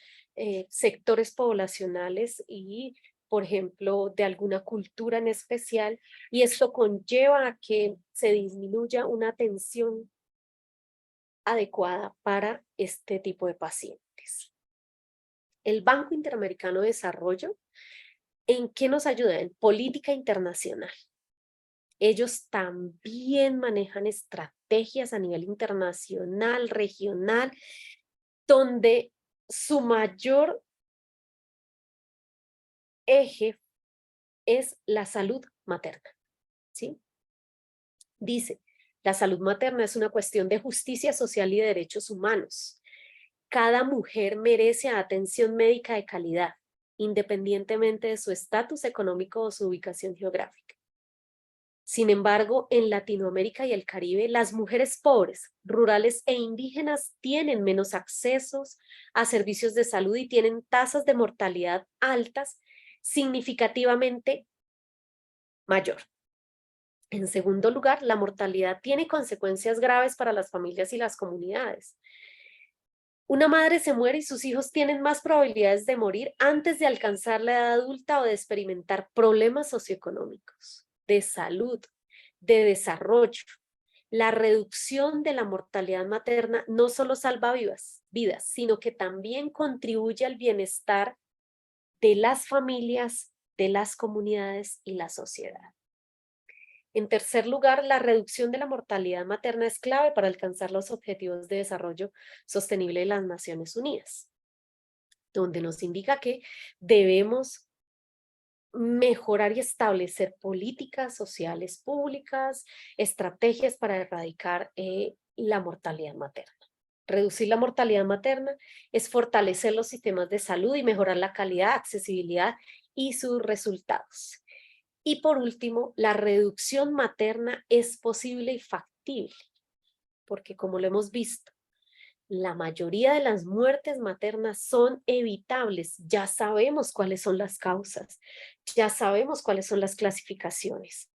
Speaker 2: sectores poblacionales y por ejemplo, de alguna cultura en especial, y esto conlleva a que se disminuya una atención adecuada para este tipo de pacientes. El Banco Interamericano de Desarrollo, ¿en qué nos ayuda? En política internacional. Ellos también manejan estrategias a nivel internacional, regional, donde su mayor eje es la salud materna, ¿sí? Dice, la salud materna es una cuestión de justicia social y de derechos humanos. Cada mujer merece atención médica de calidad, independientemente de su estatus económico o su ubicación geográfica. Sin embargo, en Latinoamérica y el Caribe, las mujeres pobres, rurales e indígenas tienen menos accesos a servicios de salud y tienen tasas de mortalidad altas, significativamente mayor. En segundo lugar, la mortalidad tiene consecuencias graves para las familias y las comunidades. Una madre se muere y sus hijos tienen más probabilidades de morir antes de alcanzar la edad adulta o de experimentar problemas socioeconómicos, de salud, de desarrollo. La reducción de la mortalidad materna no solo salva vidas, sino que también contribuye al bienestar de las familias, de las comunidades y la sociedad. En tercer lugar, la reducción de la mortalidad materna es clave para alcanzar los objetivos de desarrollo sostenible de las Naciones Unidas, donde nos indica que debemos mejorar y establecer políticas sociales públicas, estrategias para erradicar la mortalidad materna. Reducir la mortalidad materna es fortalecer los sistemas de salud y mejorar la calidad, accesibilidad y sus resultados. Y por último, la reducción materna es posible y factible, porque como lo hemos visto, la mayoría de las muertes maternas son evitables. Ya sabemos cuáles son las causas, ya sabemos cuáles son las clasificaciones.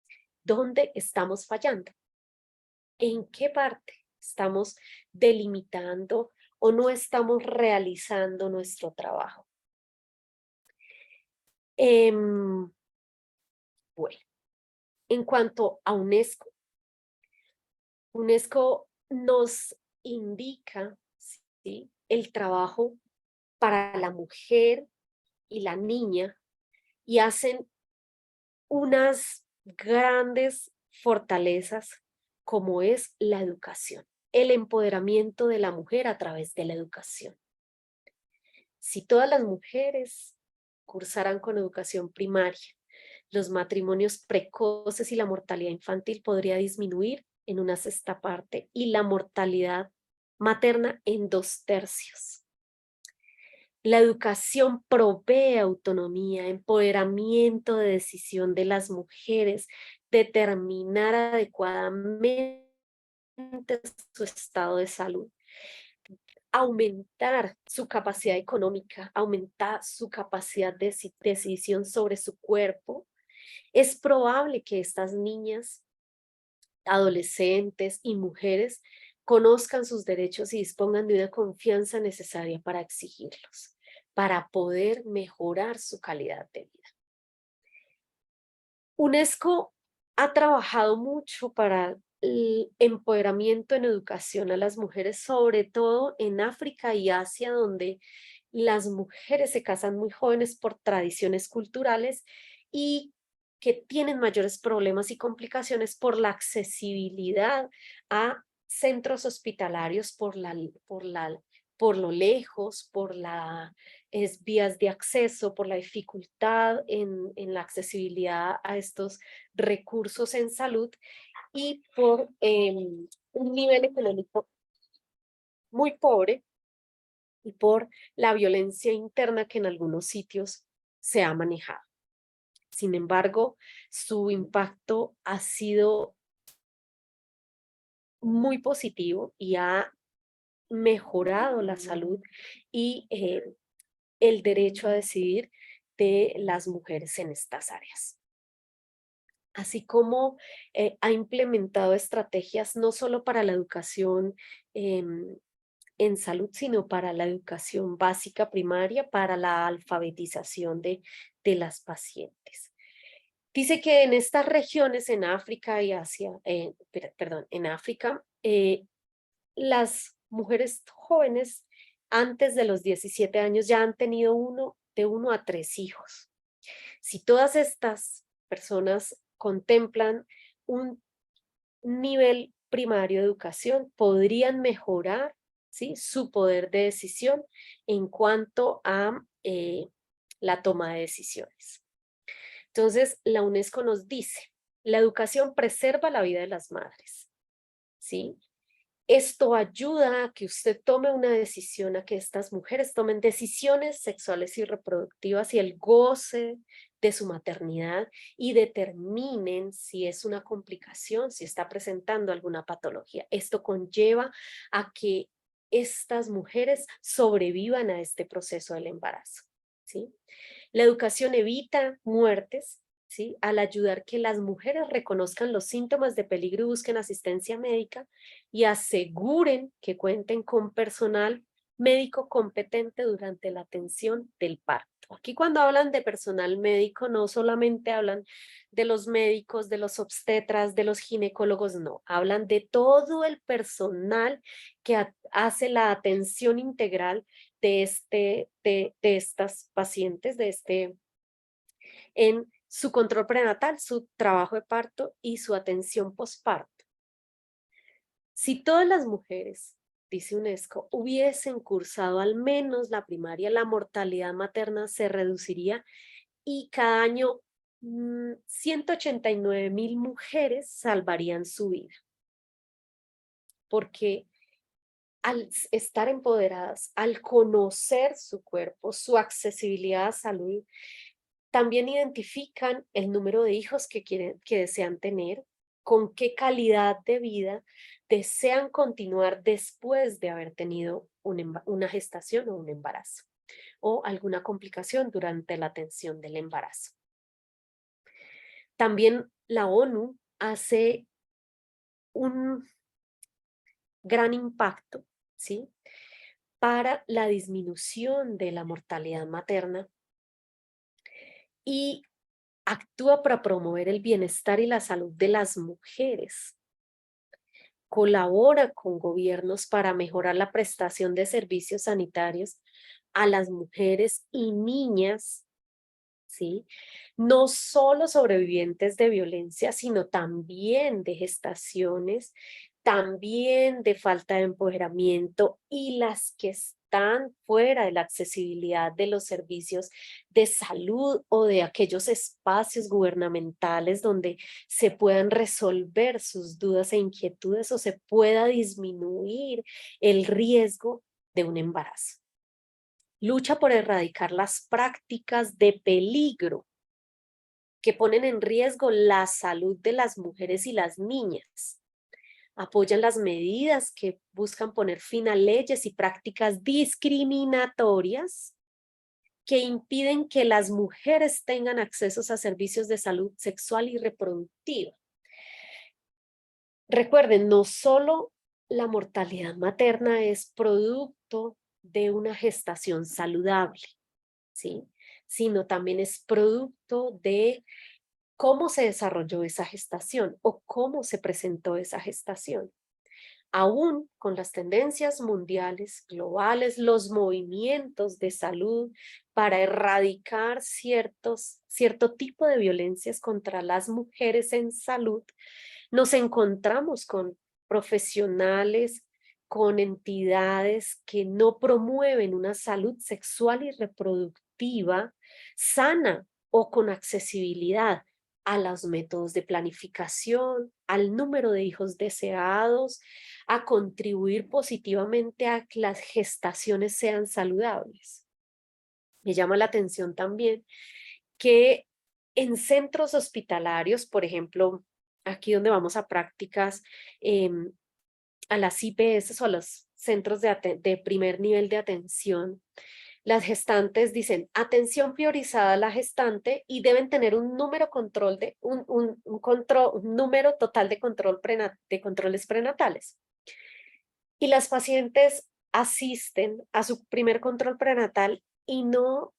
Speaker 2: ¿Dónde estamos fallando? ¿En qué parte estamos delimitando o no estamos realizando nuestro trabajo? Bueno, en cuanto a UNESCO, UNESCO nos indica, ¿sí?, el trabajo para la mujer y la niña y hacen unas grandes fortalezas como es la educación, el empoderamiento de la mujer a través de la educación. Si todas las mujeres cursaran con educación primaria, los matrimonios precoces y la mortalidad infantil podría disminuir en una sexta parte y la mortalidad materna en 2/3. La educación provee autonomía, empoderamiento de decisión de las mujeres, determinar adecuadamente su estado de salud, aumentar su capacidad económica, aumentar su capacidad de decisión sobre su cuerpo. Es probable que estas niñas, adolescentes y mujeres conozcan sus derechos y dispongan de una confianza necesaria para exigirlos, para poder mejorar su calidad de vida. UNESCO ha trabajado mucho para el empoderamiento en educación a las mujeres, sobre todo en África y Asia, donde las mujeres se casan muy jóvenes por tradiciones culturales y que tienen mayores problemas y complicaciones por la accesibilidad a centros hospitalarios, por lo lejos, por las vías de acceso, por la dificultad en la accesibilidad a estos recursos en salud y por un nivel económico muy pobre y por la violencia interna que en algunos sitios se ha manejado. Sin embargo, su impacto ha sido muy positivo y ha mejorado la salud y el derecho a decidir de las mujeres en estas áreas. Así como ha implementado estrategias no solo para la educación en salud, sino para la educación básica primaria, para la alfabetización de las pacientes. Dice que en estas regiones, en África y Asia, perdón, en África, las mujeres jóvenes antes de los 17 años ya han tenido de 1 a 3 hijos. Si todas estas personas contemplan un nivel primario de educación, podrían mejorar, ¿sí?, su poder de decisión en cuanto a la toma de decisiones. Entonces, la UNESCO nos dice, la educación preserva la vida de las madres, ¿sí? Esto ayuda a que usted tome una decisión, a que estas mujeres tomen decisiones sexuales y reproductivas y el goce de su maternidad y determinen si es una complicación, si está presentando alguna patología. Esto conlleva a que estas mujeres sobrevivan a este proceso del embarazo, ¿sí? La educación evita muertes, ¿sí?, al ayudar que las mujeres reconozcan los síntomas de peligro y busquen asistencia médica y aseguren que cuenten con personal médico competente durante la atención del parto. Aquí cuando hablan de personal médico no solamente hablan de los médicos, de los obstetras, de los ginecólogos, no, hablan de todo el personal que hace la atención integral de estas pacientes, en su control prenatal, su trabajo de parto y su atención posparto. Si todas las mujeres, dice UNESCO, hubiesen cursado al menos la primaria, la mortalidad materna se reduciría y cada año 189,000 mujeres salvarían su vida. Porque al estar empoderadas, al conocer su cuerpo, su accesibilidad a salud, también identifican el número de hijos que desean tener, con qué calidad de vida desean continuar después de haber tenido una gestación o un embarazo o alguna complicación durante la atención del embarazo. También la ONU hace un gran impacto, ¿sí?, para la disminución de la mortalidad materna y actúa para promover el bienestar y la salud de las mujeres. Colabora con gobiernos para mejorar la prestación de servicios sanitarios a las mujeres y niñas, ¿sí?, no solo sobrevivientes de violencia, sino también de gestaciones, también de falta de empoderamiento y las que están fuera de la accesibilidad de los servicios de salud o de aquellos espacios gubernamentales donde se puedan resolver sus dudas e inquietudes o se pueda disminuir el riesgo de un embarazo. Lucha por erradicar las prácticas de peligro que ponen en riesgo la salud de las mujeres y las niñas. Apoyan las medidas que buscan poner fin a leyes y prácticas discriminatorias que impiden que las mujeres tengan acceso a servicios de salud sexual y reproductiva. Recuerden, no solo la mortalidad materna es producto de una gestación saludable, ¿sí?, sino también es producto de cómo se desarrolló esa gestación o cómo se presentó esa gestación. Aún con las tendencias mundiales, globales, los movimientos de salud para erradicar cierto tipo de violencias contra las mujeres en salud, nos encontramos con profesionales, con entidades que no promueven una salud sexual y reproductiva sana o con accesibilidad a los métodos de planificación, al número de hijos deseados, a contribuir positivamente a que las gestaciones sean saludables. Me llama la atención también que en centros hospitalarios, por ejemplo, aquí donde vamos a prácticas, a las IPS o a los centros de primer nivel de atención, las gestantes dicen atención priorizada a la gestante y deben tener un número un número total de controles prenatales. Y las pacientes asisten a su primer control prenatal y no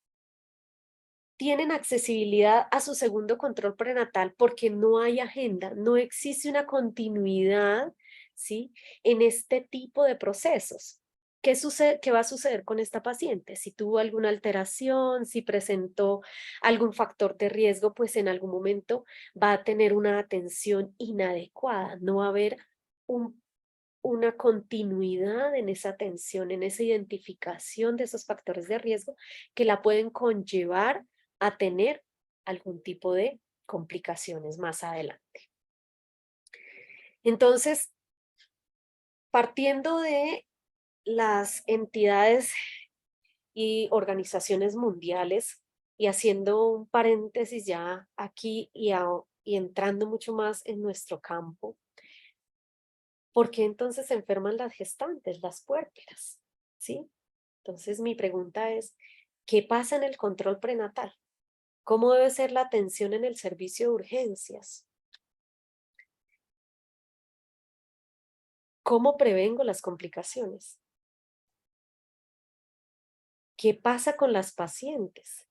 Speaker 2: tienen accesibilidad a su segundo control prenatal porque no hay agenda, no existe una continuidad, ¿sí? En este tipo de procesos. ¿Qué sucede, qué va a suceder con esta paciente? Si tuvo alguna alteración, si presentó algún factor de riesgo, pues en algún momento va a tener una atención inadecuada, no va a haber una continuidad en esa atención, en esa identificación de esos factores de riesgo que la pueden conllevar a tener algún tipo de complicaciones más adelante. Entonces, partiendo de las entidades y organizaciones mundiales y haciendo un paréntesis ya aquí y entrando mucho más en nuestro campo, ¿por qué entonces se enferman las gestantes, las puérperas? ¿Sí? Entonces mi pregunta es, ¿qué pasa en el control prenatal? ¿Cómo debe ser la atención en el servicio de urgencias? ¿Cómo prevengo las complicaciones? ¿Qué pasa con las pacientes?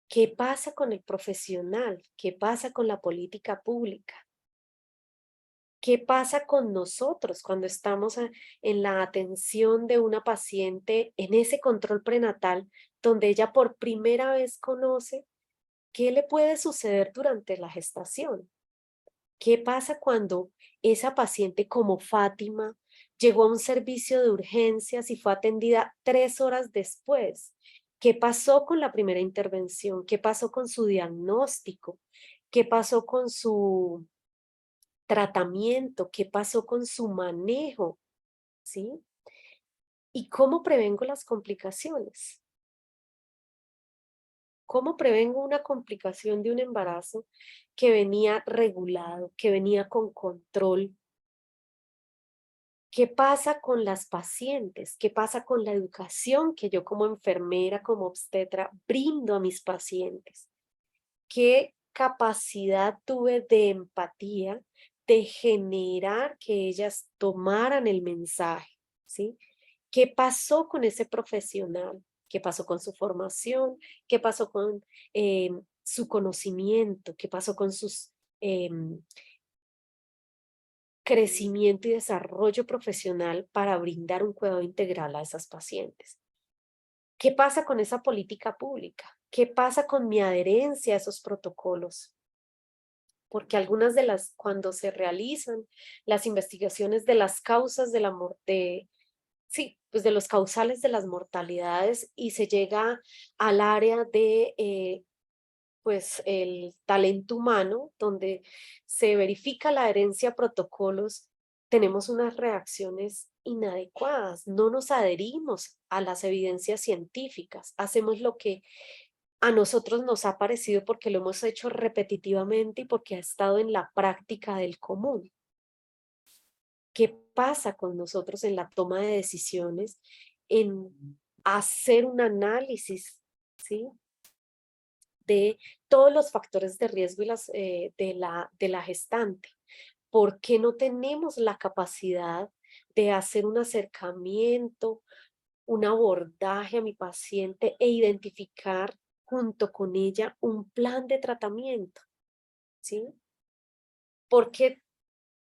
Speaker 2: ¿Qué pasa con el profesional? ¿Qué pasa con la política pública? ¿Qué pasa con nosotros cuando estamos en la atención de una paciente en ese control prenatal donde ella por primera vez conoce qué le puede suceder durante la gestación? ¿Qué pasa cuando esa paciente como Fátima llegó a un servicio de urgencias y fue atendida 3 horas después? ¿Qué pasó con la primera intervención? ¿Qué pasó con su diagnóstico? ¿Qué pasó con su tratamiento? ¿Qué pasó con su manejo? ¿Sí? ¿Y cómo prevengo las complicaciones? ¿Cómo prevengo una complicación de un embarazo que venía regulado, que venía con control? ¿Qué pasa con las pacientes? ¿Qué pasa con la educación que yo como enfermera, como obstetra, brindo a mis pacientes? ¿Qué capacidad tuve de empatía, de generar que ellas tomaran el mensaje? ¿Sí? ¿Qué pasó con ese profesional? ¿Qué pasó con su formación? ¿Qué pasó con su conocimiento? ¿Qué pasó con sus crecimiento y desarrollo profesional para brindar un cuidado integral a esas pacientes? ¿Qué pasa con esa política pública? ¿Qué pasa con mi adherencia a esos protocolos? Porque algunas de las, cuando se realizan las investigaciones de las causas de la muerte, sí, pues de los causales de las mortalidades y se llega al área de pues el talento humano, donde se verifica la adherencia a protocolos, tenemos unas reacciones inadecuadas, no nos adherimos a las evidencias científicas, hacemos lo que a nosotros nos ha parecido porque lo hemos hecho repetitivamente y porque ha estado en la práctica del común. ¿Qué pasa con nosotros en la toma de decisiones, en hacer un análisis, ¿sí? De todos los factores de riesgo y de la gestante? ¿Por qué no tenemos la capacidad de hacer un acercamiento, un abordaje a mi paciente e identificar junto con ella un plan de tratamiento? ¿Sí? Porque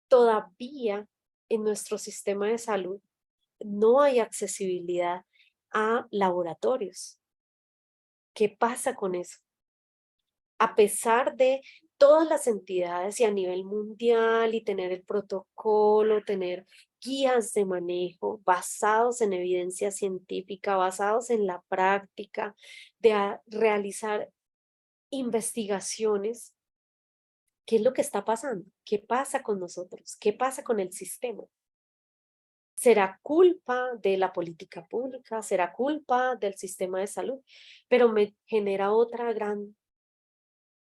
Speaker 2: todavía en nuestro sistema de salud no hay accesibilidad a laboratorios. ¿Qué pasa con eso? A pesar de todas las entidades y a nivel mundial y tener el protocolo, tener guías de manejo basados en evidencia científica, basados en la práctica, de realizar investigaciones. ¿Qué es lo que está pasando? ¿Qué pasa con nosotros? ¿Qué pasa con el sistema? ¿Será culpa de la política pública? ¿Será culpa del sistema de salud? Pero me genera otra gran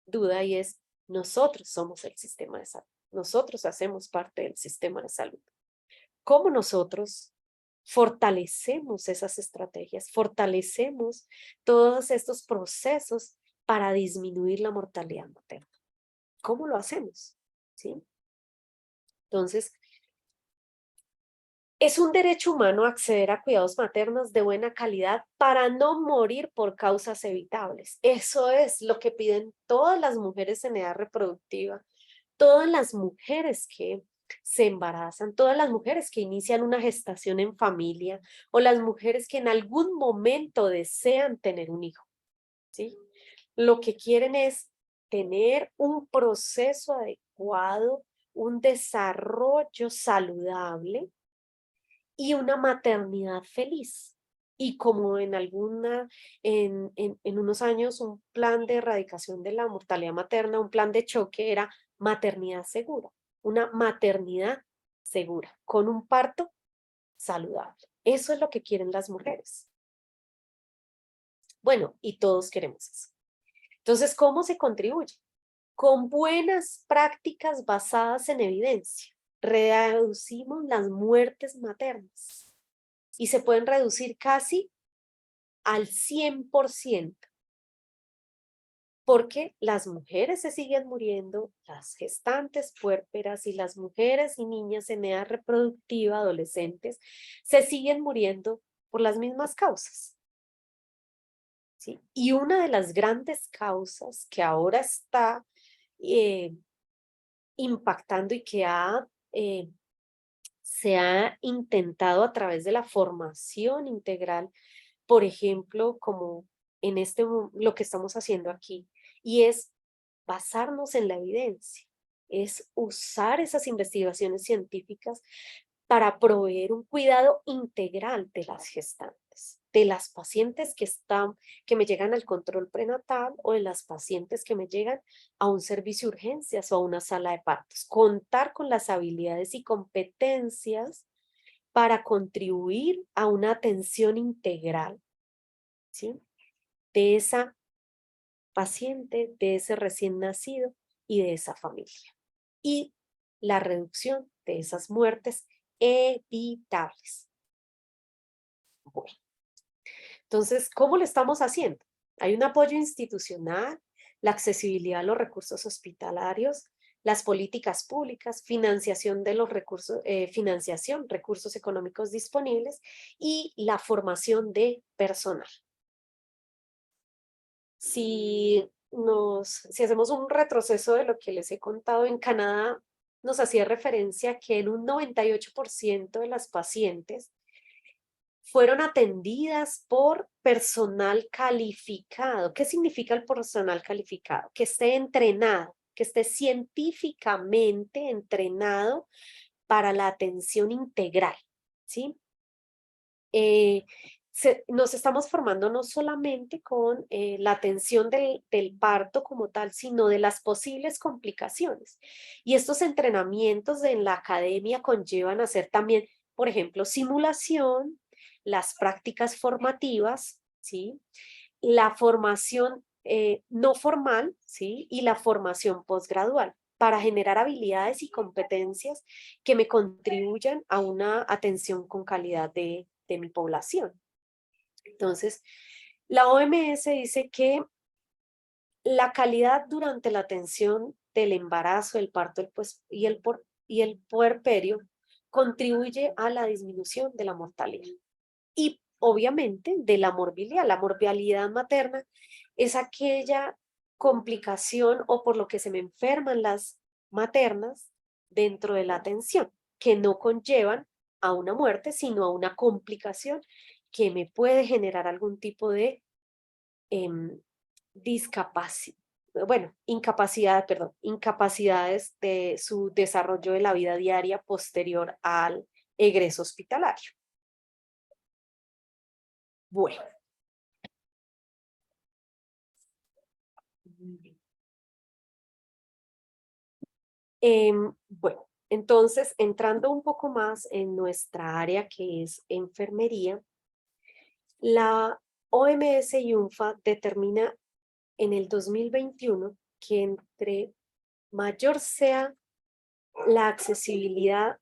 Speaker 2: duda y es, nosotros somos el sistema de salud. Nosotros hacemos parte del sistema de salud. ¿Cómo nosotros fortalecemos esas estrategias? Fortalecemos todos estos procesos para disminuir la mortalidad materna. ¿Cómo lo hacemos? ¿Sí? Entonces, Es un derecho humano acceder a cuidados maternos de buena calidad para no morir por causas evitables. Eso es lo que piden todas las mujeres en edad reproductiva, todas las mujeres que se embarazan, todas las mujeres que inician una gestación en familia o las mujeres que en algún momento desean tener un hijo, ¿sí? Lo que quieren es tener un proceso adecuado, un desarrollo saludable y una maternidad feliz. Y como en unos años, un plan de erradicación de la mortalidad materna, un plan de choque era maternidad segura, una maternidad segura, con un parto saludable. Eso es lo que quieren las mujeres. Bueno, y todos queremos eso. Entonces, ¿cómo se contribuye? Con buenas prácticas basadas en evidencia. Reducimos las muertes maternas y se pueden reducir casi al 100%, porque las mujeres se siguen muriendo, las gestantes puérperas y las mujeres y niñas en edad reproductiva, adolescentes, se siguen muriendo por las mismas causas, ¿sí? Y una de las grandes causas que ahora está impactando y que se ha intentado a través de la formación integral, por ejemplo, como en lo que estamos haciendo aquí, y es basarnos en la evidencia, es usar esas investigaciones científicas para proveer un cuidado integral de las gestantes, de las pacientes que me llegan al control prenatal o de las pacientes que me llegan a un servicio de urgencias o a una sala de partos. Contar con las habilidades y competencias para contribuir a una atención integral, ¿sí? De esa paciente, de ese recién nacido y de esa familia. Y la reducción de esas muertes evitables. Bueno, entonces, ¿cómo lo estamos haciendo? Hay un apoyo institucional, la accesibilidad a los recursos hospitalarios, las políticas públicas, financiación de los recursos, recursos económicos disponibles y la formación de personal. Si hacemos un retroceso de lo que les he contado, en Canadá nos hacía referencia que en un 98% de las pacientes fueron atendidas por personal calificado. ¿Qué significa el personal calificado? Que esté entrenado, que esté científicamente entrenado para la atención integral, ¿sí? Nos estamos formando no solamente con la atención del parto como tal, sino de las posibles complicaciones. Y estos entrenamientos en la academia conllevan a hacer también, por ejemplo, simulación, las prácticas formativas, ¿sí? La formación no formal, ¿sí? Y la formación posgradual para generar habilidades y competencias que me contribuyan a una atención con calidad de mi población. Entonces, la OMS dice que la calidad durante la atención del embarazo, el parto y el puerperio contribuye a la disminución de la mortalidad y obviamente de la morbilidad. La morbilidad materna es aquella complicación o por lo que se me enferman las maternas dentro de la atención, que no conllevan a una muerte, sino a una complicación que me puede generar algún tipo de discapacidad, bueno, incapacidades de su desarrollo de la vida diaria posterior al egreso hospitalario. Bueno. Bueno, entonces, entrando un poco más en nuestra área que es enfermería, la OMS y UNFA determina en el 2021 que entre mayor sea la accesibilidad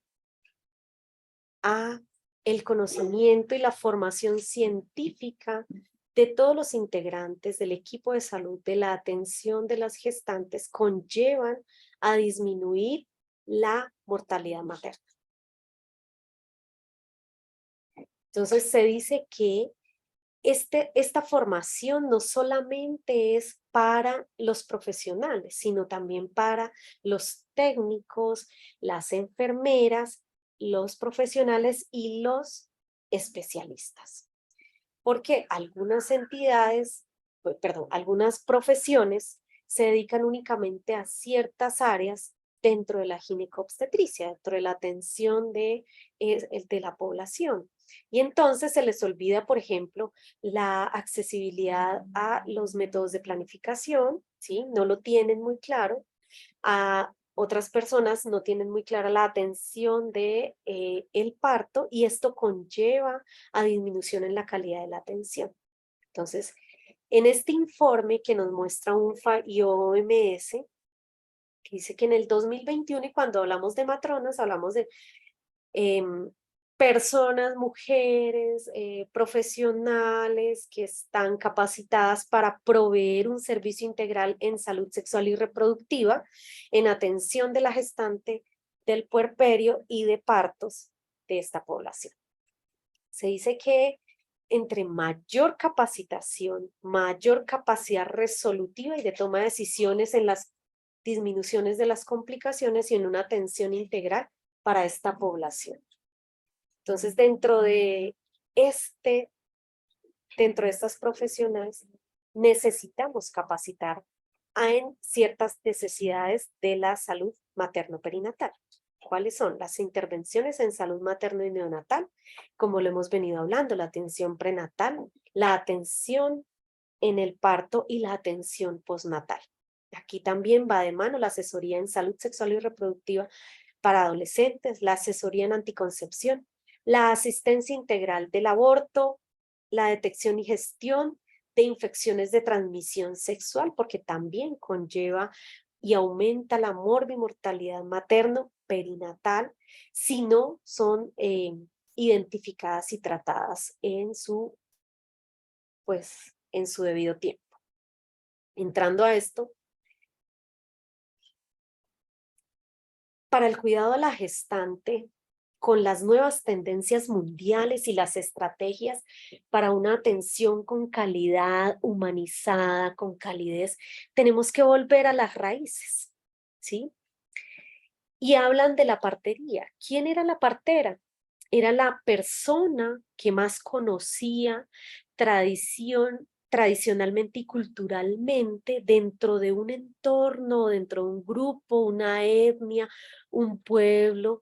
Speaker 2: a el conocimiento y la formación científica de todos los integrantes del equipo de salud de la atención de las gestantes, conllevan a disminuir la mortalidad materna. Entonces se dice que esta formación no solamente es para los profesionales, sino también para los técnicos, las enfermeras, los profesionales y los especialistas. Porque algunas entidades, perdón, algunas profesiones se dedican únicamente a ciertas áreas dentro de la ginecobstetricia, dentro de la atención de la población. Y entonces se les olvida, por ejemplo, la accesibilidad a los métodos de planificación, ¿sí? No lo tienen muy claro. A otras personas no tienen muy clara la atención de el parto y esto conlleva a disminución en la calidad de la atención. Entonces, en este informe que nos muestra UNFA y OMS, que dice que en el 2021, y cuando hablamos de matronas, hablamos de em, personas, mujeres, profesionales que están capacitadas para proveer un servicio integral en salud sexual y reproductiva, en atención de la gestante, del puerperio y de partos de esta población. Se dice que entre mayor capacitación, mayor capacidad resolutiva y de toma de decisiones en las disminuciones de las complicaciones y en una atención integral para esta población. Entonces, dentro de estas profesionales, necesitamos capacitar en ciertas necesidades de la salud materno-perinatal. ¿Cuáles son? Las intervenciones en salud materno y neonatal, como lo hemos venido hablando, la atención prenatal, la atención en el parto y la atención postnatal. Aquí también va de mano la asesoría en salud sexual y reproductiva para adolescentes, la asesoría en anticoncepción, la asistencia integral del aborto, la detección y gestión de infecciones de transmisión sexual, porque también conlleva y aumenta la morbimortalidad materno-perinatal si no son identificadas y tratadas en su debido tiempo. Entrando a esto, para el cuidado de la gestante, con las nuevas tendencias mundiales y las estrategias para una atención con calidad, humanizada, con calidez, tenemos que volver a las raíces, ¿sí? Y hablan de la partería. ¿Quién era la partera? Era la persona que más conocía tradicionalmente y culturalmente dentro de un entorno, dentro de un grupo, una etnia, un pueblo,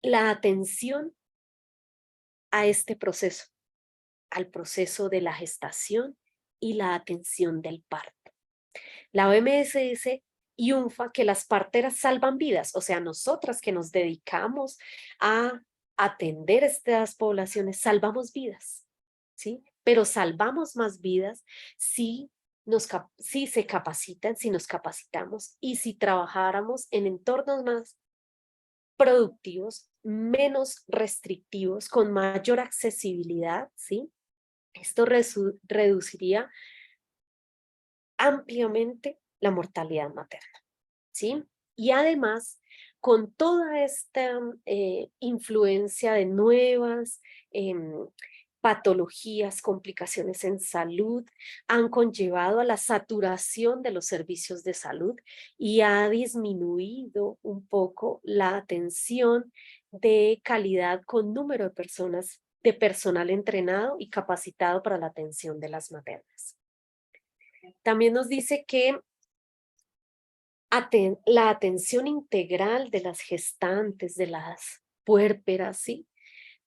Speaker 2: la atención a este proceso, al proceso de la gestación y la atención del parto. La OMS dice y UNFA que las parteras salvan vidas, o sea, nosotras que nos dedicamos a atender estas poblaciones, salvamos vidas, ¿sí? Pero salvamos más vidas si si se capacitan, si nos capacitamos y si trabajáramos en entornos más productivos, menos restrictivos, con mayor accesibilidad, ¿sí? Esto reduciría ampliamente la mortalidad materna, ¿sí? Y además, con toda esta influencia de nuevas patologías, complicaciones en salud, han conllevado a la saturación de los servicios de salud y ha disminuido un poco la atención de calidad con número de personas, de personal entrenado y capacitado para la atención de las maternas. También nos dice que la atención integral de las gestantes, de las puérperas, ¿sí?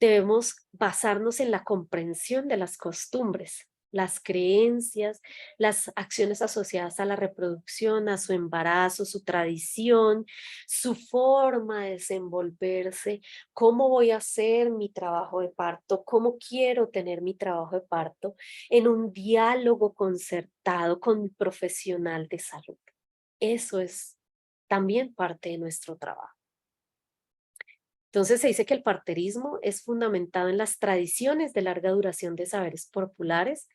Speaker 2: Debemos basarnos en la comprensión de las costumbres, las creencias, las acciones asociadas a la reproducción, a su embarazo, su tradición, su forma de desenvolverse, cómo voy a hacer mi trabajo de parto, cómo quiero tener mi trabajo de parto en un diálogo concertado con mi profesional de salud. Eso es también parte de nuestro trabajo. Entonces se dice que el parterismo es fundamentado en las tradiciones de larga duración de saberes populares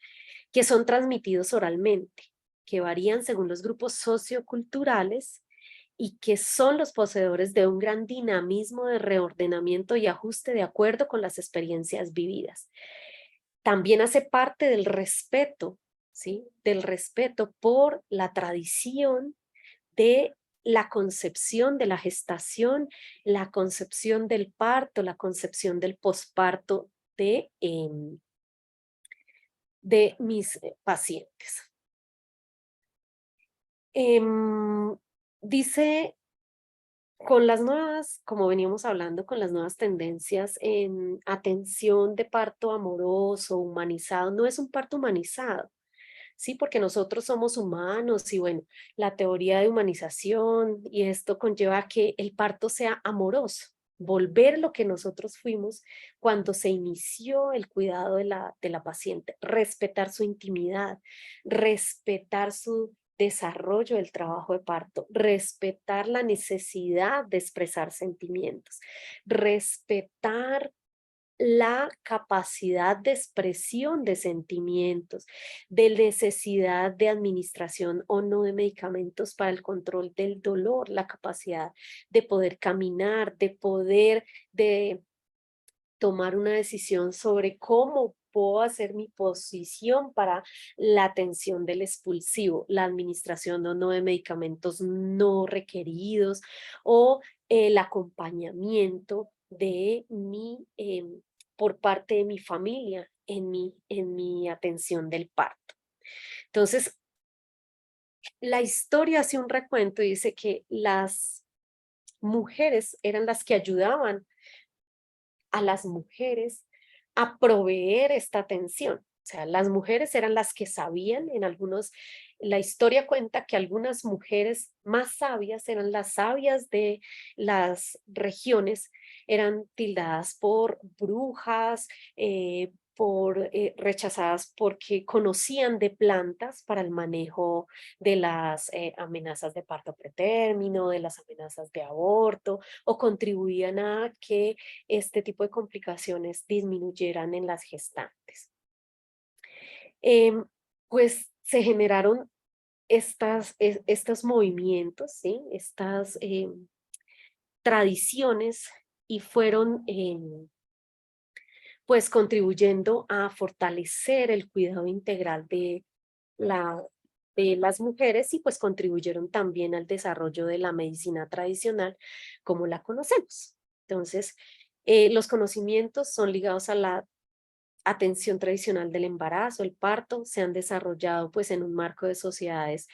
Speaker 2: que son transmitidos oralmente, que varían según los grupos socioculturales y que son los poseedores de un gran dinamismo de reordenamiento y ajuste de acuerdo con las experiencias vividas. También hace parte del respeto, ¿sí? Del respeto por la tradición de la concepción de la gestación, la concepción del parto, la concepción del posparto de mis pacientes. Dice, con las nuevas, como veníamos hablando, con las nuevas tendencias en atención de parto amoroso, humanizado, no es un parto humanizado, ¿sí? Porque nosotros somos humanos y bueno, la teoría de humanización y esto conlleva a que el parto sea amoroso, volver lo que nosotros fuimos cuando se inició el cuidado de la paciente, respetar su intimidad, respetar su desarrollo del trabajo de parto, respetar la necesidad de expresar sentimientos, respetar la capacidad de expresión de sentimientos, de necesidad de administración o no de medicamentos para el control del dolor, la capacidad de poder caminar, de tomar una decisión sobre cómo puedo hacer mi posición para la atención del expulsivo, la administración o no de medicamentos no requeridos o el acompañamiento de por parte de mi familia en mi atención del parto. Entonces, la historia hace un recuento y dice que las mujeres eran las que ayudaban a las mujeres a proveer esta atención. O sea, las mujeres eran las que sabían, la historia cuenta que algunas mujeres más sabias eran las sabias de las regiones, eran tildadas por brujas, rechazadas porque conocían de plantas para el manejo de las amenazas de parto pretérmino, de las amenazas de aborto, o contribuían a que este tipo de complicaciones disminuyeran en las gestantes. Pues se generaron estos movimientos, ¿sí? Estas tradiciones y fueron pues contribuyendo a fortalecer el cuidado integral la, de las mujeres y pues contribuyeron también al desarrollo de la medicina tradicional como la conocemos. Entonces, los conocimientos son ligados a la atención tradicional del embarazo, el parto, se han desarrollado pues en un marco de sociedades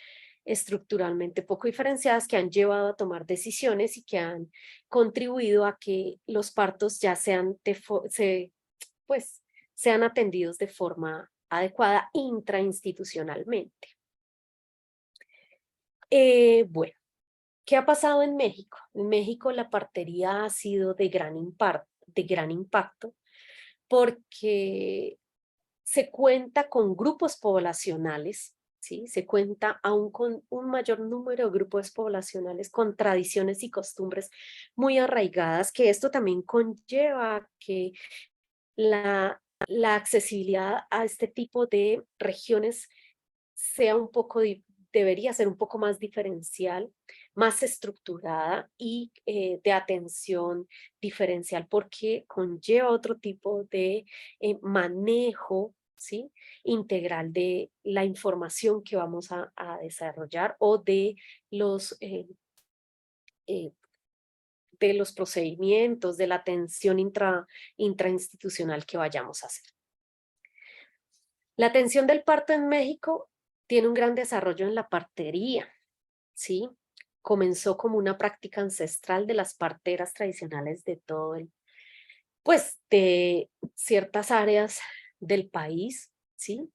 Speaker 2: estructuralmente poco diferenciadas que han llevado a tomar decisiones y que han contribuido a que los partos ya pues, sean atendidos de forma adecuada intrainstitucionalmente. Bueno, ¿qué ha pasado en México? En México la partería ha sido de gran impacto porque se cuenta con grupos poblacionales, ¿sí? Se cuenta aún con un mayor número de grupos poblacionales con tradiciones y costumbres muy arraigadas, que esto también conlleva que la accesibilidad a este tipo de regiones sea debería ser un poco más diferencial, más estructurada y de atención diferencial porque conlleva otro tipo de manejo, ¿sí? Integral de la información que vamos a desarrollar o eh, de los procedimientos, de la atención intrainstitucional que vayamos a hacer. La atención del parto en México tiene un gran desarrollo en la partería, ¿sí? Comenzó como una práctica ancestral de las parteras tradicionales de pues de ciertas áreas del país, ¿sí?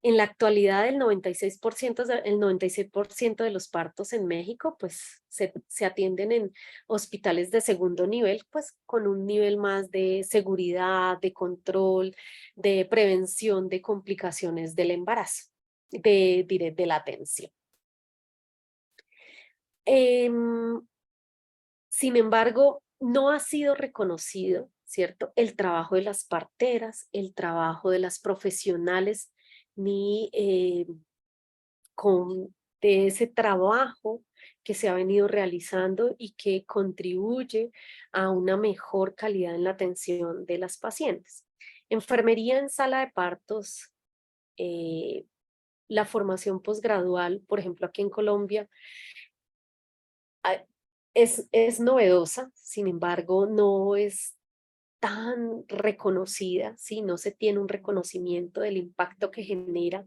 Speaker 2: En la actualidad el 96% de los partos en México pues se atienden en hospitales de segundo nivel, pues con un nivel más de seguridad, de control, de prevención de complicaciones del embarazo, de la atención. Sin embargo, no ha sido reconocido, ¿cierto? El trabajo de las parteras, el trabajo de las profesionales, ni de ese trabajo que se ha venido realizando y que contribuye a una mejor calidad en la atención de las pacientes. Enfermería en sala de partos, eh, la formación posgradual, por ejemplo, aquí en Colombia, ah, es novedosa, sin embargo, no es tan reconocida, ¿sí? No se tiene un reconocimiento del impacto que genera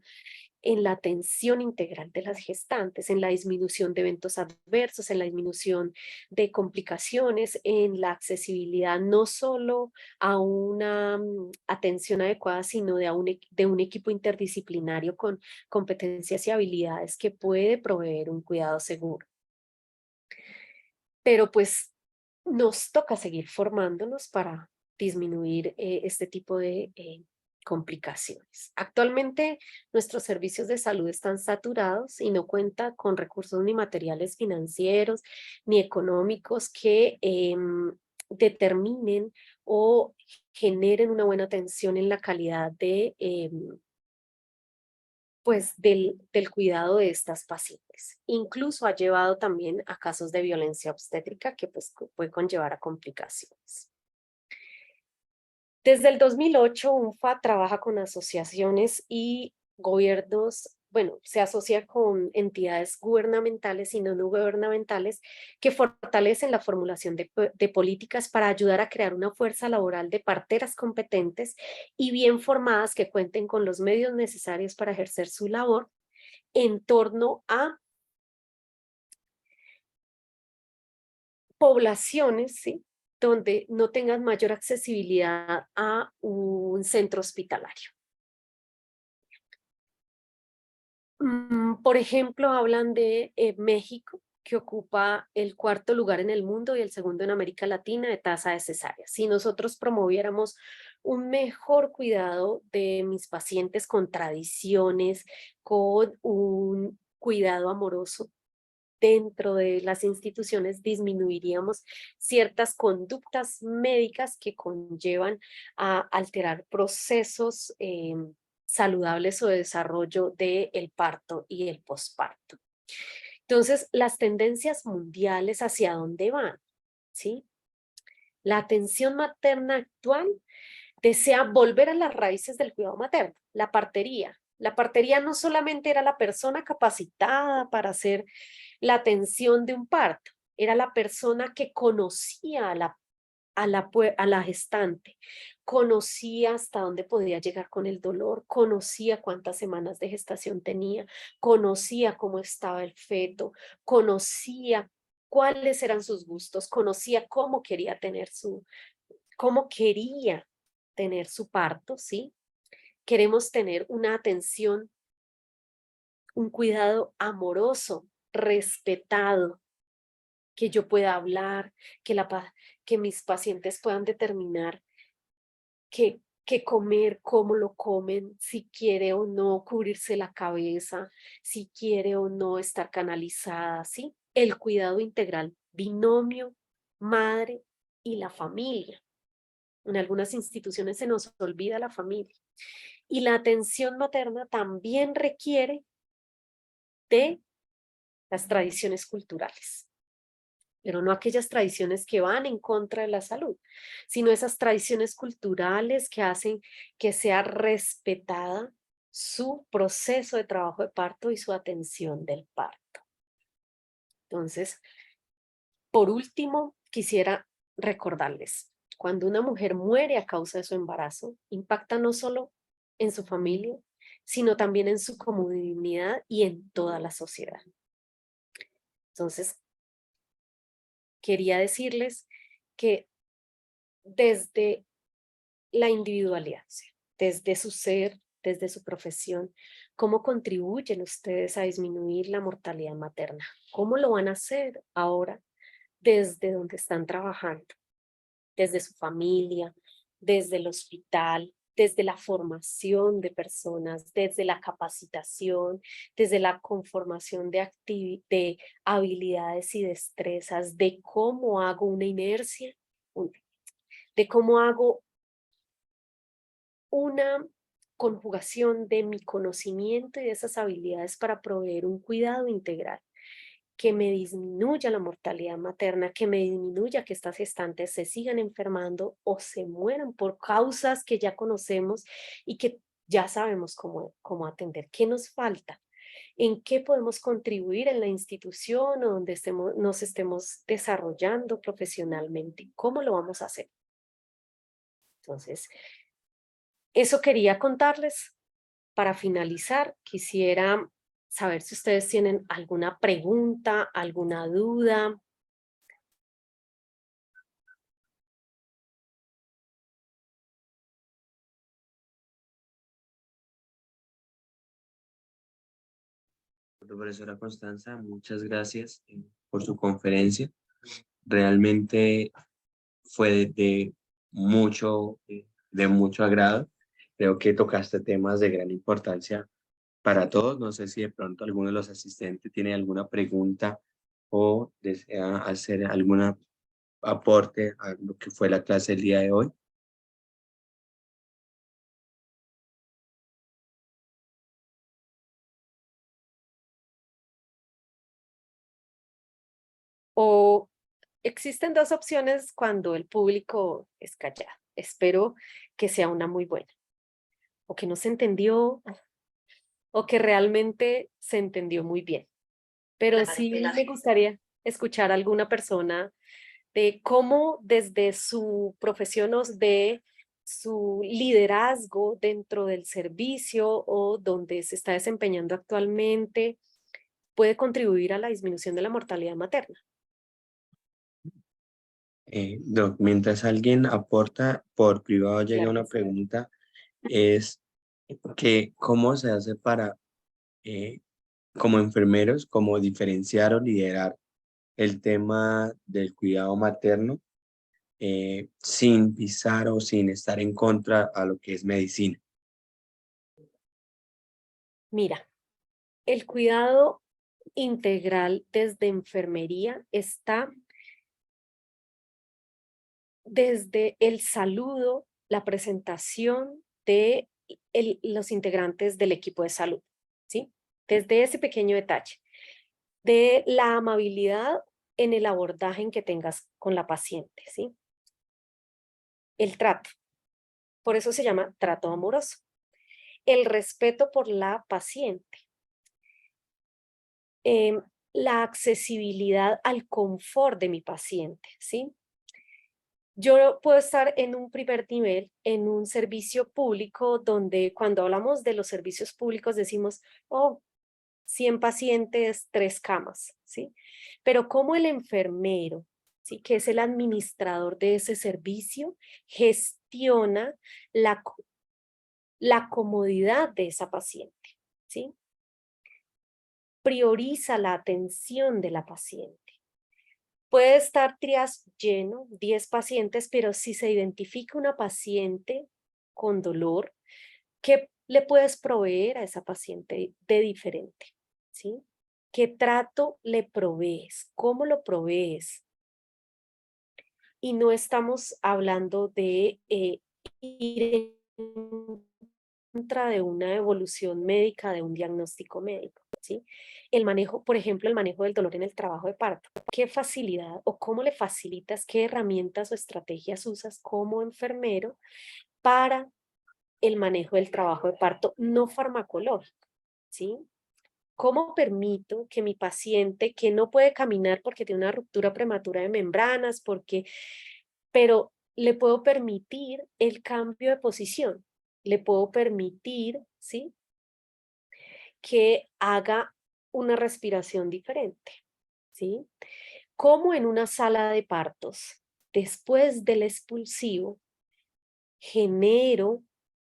Speaker 2: en la atención integral de las gestantes, en la disminución de eventos adversos, en la disminución de complicaciones, en la accesibilidad no solo a una atención adecuada, sino de un equipo interdisciplinario con competencias y habilidades que puede proveer un cuidado seguro. Pero pues nos toca seguir formándonos para disminuir este tipo de complicaciones. Actualmente nuestros servicios de salud están saturados y no cuenta con recursos ni materiales financieros ni económicos que determinen o generen una buena atención en la calidad de pues del cuidado de estas pacientes. Incluso ha llevado también a casos de violencia obstétrica que pues puede conllevar a complicaciones. Desde el 2008, UNFA trabaja con asociaciones y gobiernos, bueno, se asocia con entidades gubernamentales y no gubernamentales que fortalecen la formulación de políticas para ayudar a crear una fuerza laboral de parteras competentes y bien formadas que cuenten con los medios necesarios para ejercer su labor en torno a poblaciones, ¿sí? Donde no tengan mayor accesibilidad a un centro hospitalario. Por ejemplo, hablan de México, que ocupa el cuarto lugar en el mundo y el segundo en América Latina de tasa de cesáreas. Si nosotros promoviéramos un mejor cuidado de mis pacientes con tradiciones, con un cuidado amoroso dentro de las instituciones, disminuiríamos ciertas conductas médicas que conllevan a alterar procesos saludables o de desarrollo del parto y el posparto. Entonces, las tendencias mundiales, ¿hacia dónde van? ¿Sí? La atención materna actual desea volver a las raíces del cuidado materno, la partería. La partería no solamente era la persona capacitada para hacer la atención de un parto, era la persona que conocía a la gestante, conocía hasta dónde podía llegar con el dolor, conocía cuántas semanas de gestación tenía, conocía cómo estaba el feto, conocía cuáles eran sus gustos, conocía cómo quería tener su parto, ¿sí? Queremos tener una atención, un cuidado amoroso, respetado, que yo pueda hablar, que mis pacientes puedan determinar qué comer, cómo lo comen, si quiere o no cubrirse la cabeza, si quiere o no estar canalizada, ¿sí? El cuidado integral, binomio, madre y la familia. En algunas instituciones se nos olvida la familia. Y la atención materna también requiere de las tradiciones culturales, pero no aquellas tradiciones que van en contra de la salud, sino esas tradiciones culturales que hacen que sea respetada su proceso de trabajo de parto y su atención del parto. Entonces, por último, quisiera recordarles, cuando una mujer muere a causa de su embarazo, impacta no solo en su familia, sino también en su comunidad y en toda la sociedad. Entonces, quería decirles que desde la individualidad, ¿sí? Desde su ser, desde su profesión, ¿cómo contribuyen ustedes a disminuir la mortalidad materna? ¿Cómo lo van a hacer ahora desde donde están trabajando? Desde su familia, desde el hospital, desde la formación de personas, desde la capacitación, desde la conformación de habilidades y destrezas, de cómo hago una inercia, de cómo hago una conjugación de mi conocimiento y de esas habilidades para proveer un cuidado integral que me disminuya la mortalidad materna, que me disminuya que estas gestantes se sigan enfermando o se mueran por causas que ya conocemos y que ya sabemos cómo atender. ¿Qué nos falta? ¿En qué podemos contribuir en la institución o donde nos estemos desarrollando profesionalmente? ¿Cómo lo vamos a hacer? Entonces, eso quería contarles. Para finalizar, quisiera saber si ustedes tienen alguna pregunta, alguna duda.
Speaker 1: Profesora Constanza, muchas gracias por su conferencia. Realmente fue de mucho agrado. Creo que tocaste temas de gran importancia para todos. No sé si de pronto alguno de los asistentes tiene alguna pregunta o desea hacer algún aporte a lo que fue la clase el día de hoy.
Speaker 2: O existen dos opciones cuando el público es callado. Espero que sea una muy buena. O que no se entendió, o que realmente se entendió muy bien. Pero sí me gustaría escuchar a alguna persona de cómo desde su profesión o de su liderazgo dentro del servicio o donde se está desempeñando actualmente puede contribuir a la disminución de la mortalidad materna.
Speaker 1: Doc, mientras alguien aporta por privado llega
Speaker 2: Claro que
Speaker 1: una
Speaker 2: sí.
Speaker 1: pregunta, es que cómo se hace para, eh, como enfermeros, como diferenciar o liderar el tema del cuidado materno sin pisar o sin estar en contra a lo que es medicina.
Speaker 2: Mira, el cuidado integral desde enfermería está desde el saludo, la presentación de los integrantes del equipo de salud, ¿sí? Desde ese pequeño detalle, de la amabilidad en el abordaje en que tengas con la paciente, ¿sí? El trato, por eso se llama trato amoroso. El respeto por la paciente, em, la accesibilidad al confort de mi paciente, ¿sí? Yo puedo estar en un primer nivel, en un servicio público, donde cuando hablamos de los servicios públicos decimos, oh, 100 pacientes, 3 camas, ¿sí? Pero como el enfermero, ¿sí? Que es el administrador de ese servicio, gestiona la comodidad de esa paciente, ¿sí? Prioriza la atención de la paciente. Puede estar trias lleno, 10 pacientes, pero si se identifica una paciente con dolor, ¿qué le puedes proveer a esa paciente de diferente? ¿Sí? ¿Qué trato le provees? ¿Cómo lo provees? Y no estamos hablando de ir en contra de una evolución médica, de un diagnóstico médico, ¿sí? El manejo, por ejemplo, el manejo del dolor en el trabajo de parto. ¿Qué facilidad o cómo le facilitas, qué herramientas o estrategias usas como enfermero para el manejo del trabajo de parto no farmacológico, ¿sí? ¿Cómo permito que mi paciente que no puede caminar porque tiene una ruptura prematura de membranas, pero le puedo permitir el cambio de posición? Le puedo permitir, ¿sí? Que haga una respiración diferente, ¿sí? Como en una sala de partos, después del expulsivo, genero,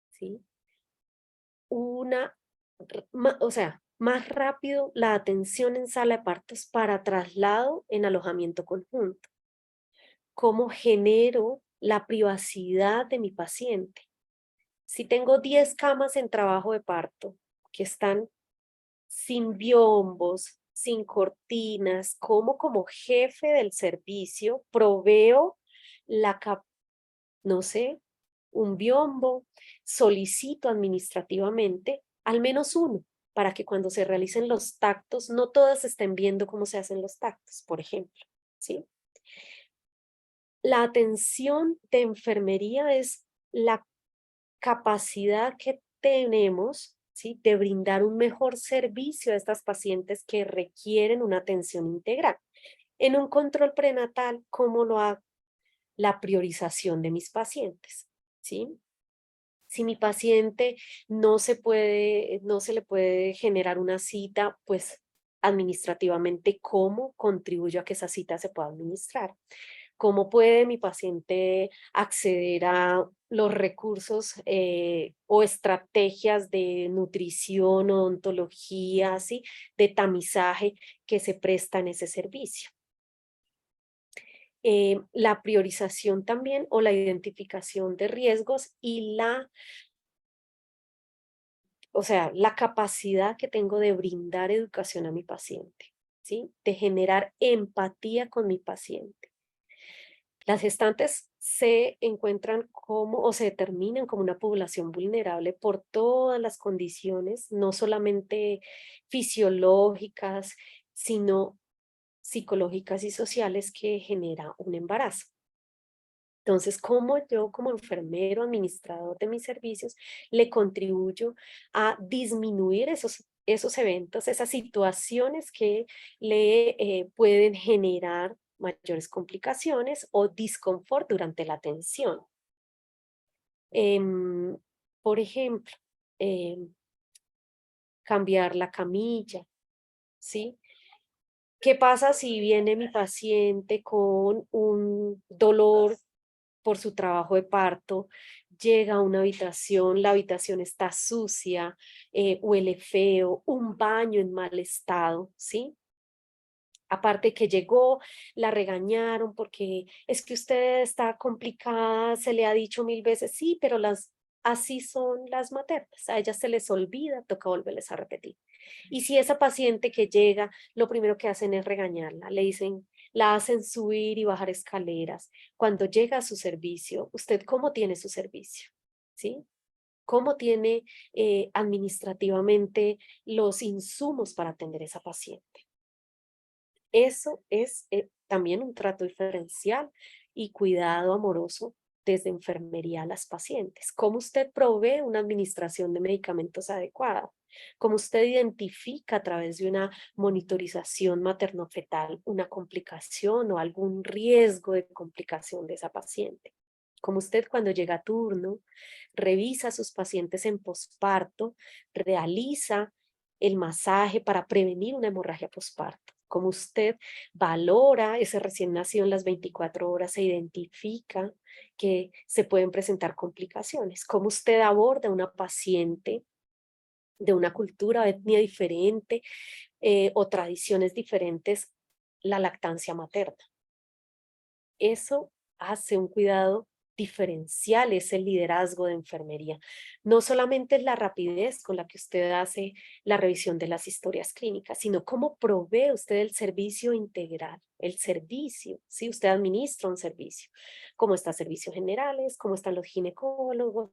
Speaker 2: ¿sí? O sea, más rápido la atención en sala de partos para traslado en alojamiento conjunto. ¿Cómo genero la privacidad de mi paciente? Si tengo 10 camas en trabajo de parto que están sin biombos, sin cortinas, ¿cómo como jefe del servicio proveo no sé, un biombo, solicito administrativamente al menos uno? para que cuando se realicen los tactos, no todas estén viendo cómo se hacen los tactos, por ejemplo, ¿sí? La atención de enfermería es la capacidad que tenemos, ¿sí?, de brindar un mejor servicio a estas pacientes que requieren una atención integral. En un control prenatal, ¿cómo lo hago? La priorización de mis pacientes, ¿sí? Si mi paciente no se le puede generar una cita, pues administrativamente, ¿cómo contribuyo a que esa cita se pueda administrar? ¿Cómo puede mi paciente acceder a los recursos o estrategias de nutrición, odontología, ¿sí?, de tamizaje que se presta en ese servicio? La priorización también o la identificación de riesgos y la capacidad que tengo de brindar educación a mi paciente, ¿sí? De generar empatía con mi paciente. Las gestantes se encuentran como o se determinan como una población vulnerable por todas las condiciones, no solamente fisiológicas, sino psicológicas y sociales que genera un embarazo. Entonces, ¿cómo yo como enfermero, administrador de mis servicios, le contribuyo a disminuir esos eventos, esas situaciones que le pueden generar mayores complicaciones o disconfort durante la atención? Em, por ejemplo, em, cambiar la camilla, ¿sí? ¿Qué pasa si viene mi paciente con un dolor por su trabajo de parto, llega a una habitación, la habitación está sucia, huele feo, un baño en mal estado, ¿sí? Aparte que llegó, la regañaron porque es que usted está complicada, se le ha dicho 1000 veces, sí, pero así son las maternas, a ellas se les olvida, toca volverles a repetir. Y si esa paciente que llega, lo primero que hacen es regañarla, le dicen, la hacen subir y bajar escaleras. Cuando llega a su servicio, ¿usted cómo tiene su servicio? ¿Sí? ¿Cómo tiene administrativamente los insumos para atender a esa paciente? Eso es también un trato diferencial y cuidado amoroso desde enfermería a las pacientes. ¿Cómo usted provee una administración de medicamentos adecuada? ¿Cómo usted identifica a través de una monitorización materno-fetal una complicación o algún riesgo de complicación de esa paciente? ¿Cómo usted cuando llega a turno revisa a sus pacientes en posparto, realiza el masaje para prevenir una hemorragia posparto? ¿Cómo usted valora ese recién nacido en las 24 horas e identifica que se pueden presentar complicaciones? ¿Cómo usted aborda a una paciente de una cultura o etnia diferente o tradiciones diferentes la lactancia materna? Eso hace un cuidado diferencial, es el liderazgo de enfermería. No solamente es la rapidez con la que usted hace la revisión de las historias clínicas, sino cómo provee usted el servicio integral, el servicio, si usted administra un servicio, cómo están servicios generales, cómo están los ginecólogos,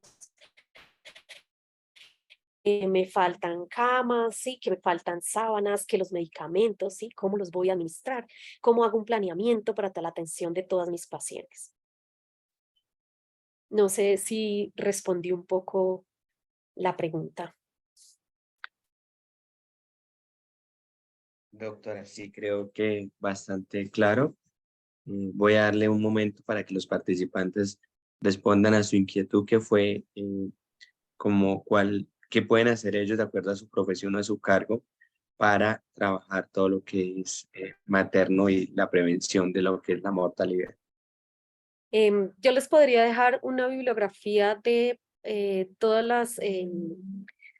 Speaker 2: me faltan camas, sí, que me faltan sábanas, que los medicamentos, sí, cómo los voy a administrar, cómo hago un planeamiento para la atención de todas mis pacientes. No sé si respondí un poco la pregunta.
Speaker 1: Doctora, sí, creo que bastante claro. Voy a darle un momento para que los participantes respondan a su inquietud, que fue como qué pueden hacer ellos de acuerdo a su profesión o a su cargo para trabajar todo lo que es materno y la prevención de lo que es la mortalidad.
Speaker 2: Yo les podría dejar una bibliografía de todas las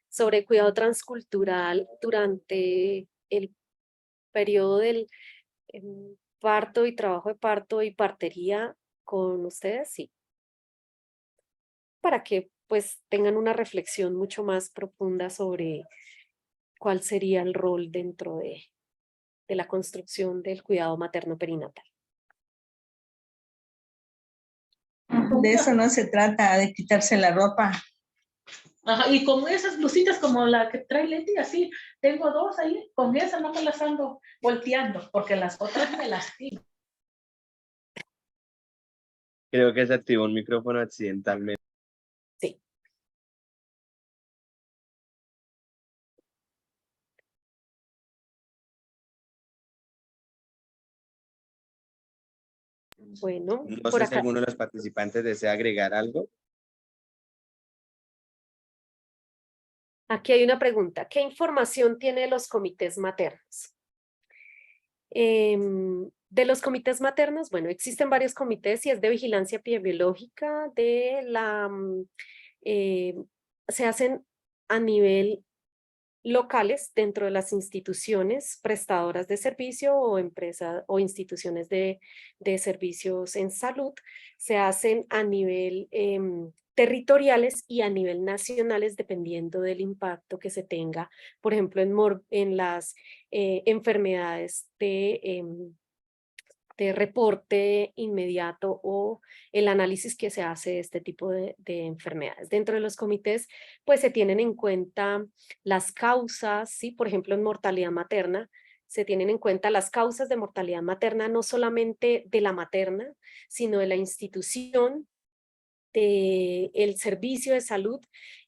Speaker 2: sobre cuidado transcultural durante el periodo del parto y trabajo de parto y partería con ustedes, sí, para que pues tengan una reflexión mucho más profunda sobre cuál sería el rol dentro de la construcción del cuidado materno perinatal.
Speaker 3: De eso no se trata, de quitarse la ropa. Ajá, y con esas blusitas como la que trae Leti, así, tengo dos ahí, con esas no me las ando volteando, porque las otras me lastimo.
Speaker 1: Creo que se activó un micrófono accidentalmente.
Speaker 2: Sí. Bueno,
Speaker 1: No
Speaker 2: por
Speaker 1: sé si
Speaker 2: acá.
Speaker 1: alguno de los participantes desea agregar algo.
Speaker 2: Aquí hay una pregunta. ¿Qué información tiene los comités maternos? De los comités maternos, bueno, existen varios comités y es de vigilancia epidemiológica, eh, se hacen a nivel locales dentro de las instituciones prestadoras de servicio o empresas o instituciones de servicios en salud, se hacen a nivel territoriales y a nivel nacionales dependiendo del impacto que se tenga, por ejemplo, en las enfermedades de reporte inmediato o el análisis que se hace de este tipo de enfermedades. Dentro de los comités, pues se tienen en cuenta las causas, ¿sí? Por ejemplo, en mortalidad materna, se tienen en cuenta las causas de mortalidad materna, no solamente de la materna, sino de la institución, del servicio de salud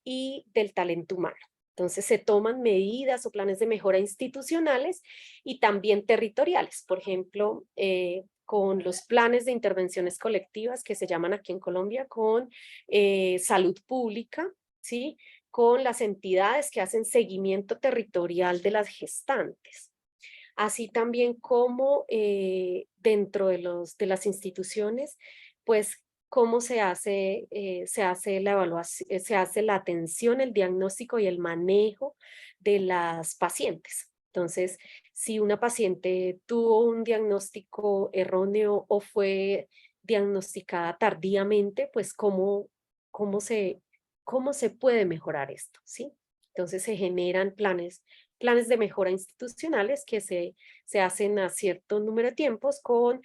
Speaker 2: y del talento humano. Entonces se toman medidas o planes de mejora institucionales y también territoriales. Por ejemplo, con los planes de intervenciones colectivas que se llaman aquí en Colombia con salud pública, ¿sí? Con las entidades que hacen seguimiento territorial de las gestantes. Así también como dentro de las instituciones, pues cómo se hace la evaluación, se hace la atención, el diagnóstico y el manejo de las pacientes. Entonces, si una paciente tuvo un diagnóstico erróneo o fue diagnosticada tardíamente, pues cómo se puede mejorar esto, ¿sí? Entonces se generan planes de mejora institucionales que se hacen a cierto número de tiempos con,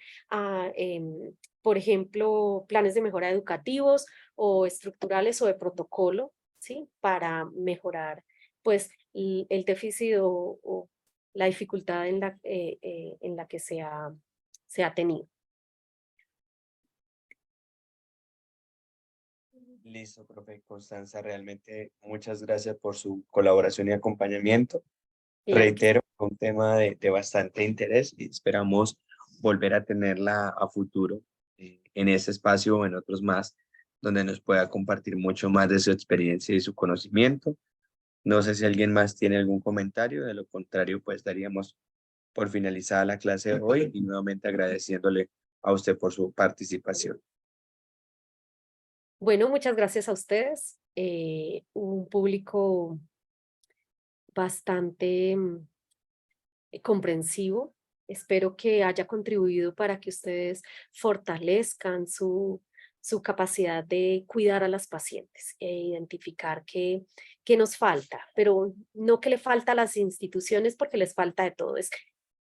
Speaker 2: por ejemplo, planes de mejora educativos o estructurales o de protocolo, ¿sí? Para mejorar, pues, el déficit o la dificultad en la que se ha tenido.
Speaker 1: Listo, profe Constanza, realmente muchas gracias por su colaboración y acompañamiento.
Speaker 2: Claro que sí.
Speaker 1: Reitero, un tema de bastante interés y esperamos volver a tenerla a futuro en ese espacio o en otros más, donde nos pueda compartir mucho más de su experiencia y su conocimiento. No sé si alguien más tiene algún comentario, de lo contrario, pues daríamos por finalizada la clase de hoy y nuevamente agradeciéndole a usted por su participación.
Speaker 2: Bueno, muchas gracias a ustedes. Un público bastante comprensivo. Espero que haya contribuido para que ustedes fortalezcan su capacidad de cuidar a las pacientes e identificar qué nos falta, pero no que le falta a las instituciones porque les falta de todo, es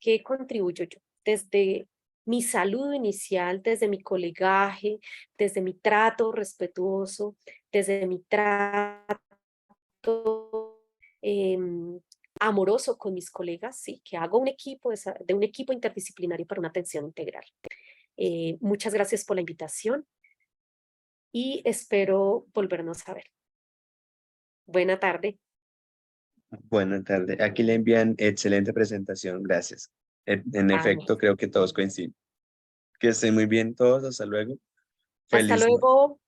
Speaker 2: qué contribuyo yo desde mi salud inicial, desde mi colegaje, desde mi trato respetuoso, desde mi trato em, amoroso con mis colegas, sí, que hago un equipo de un equipo interdisciplinario para una atención integral. Muchas gracias por la invitación y espero volvernos a ver. Buena tarde.
Speaker 1: Buenas tardes. Aquí le envían excelente presentación. Gracias. En
Speaker 2: Vale.
Speaker 1: efecto, creo que todos coinciden. Que estén muy bien todos. Hasta luego.
Speaker 2: Hasta
Speaker 1: Feliz noche.
Speaker 2: luego.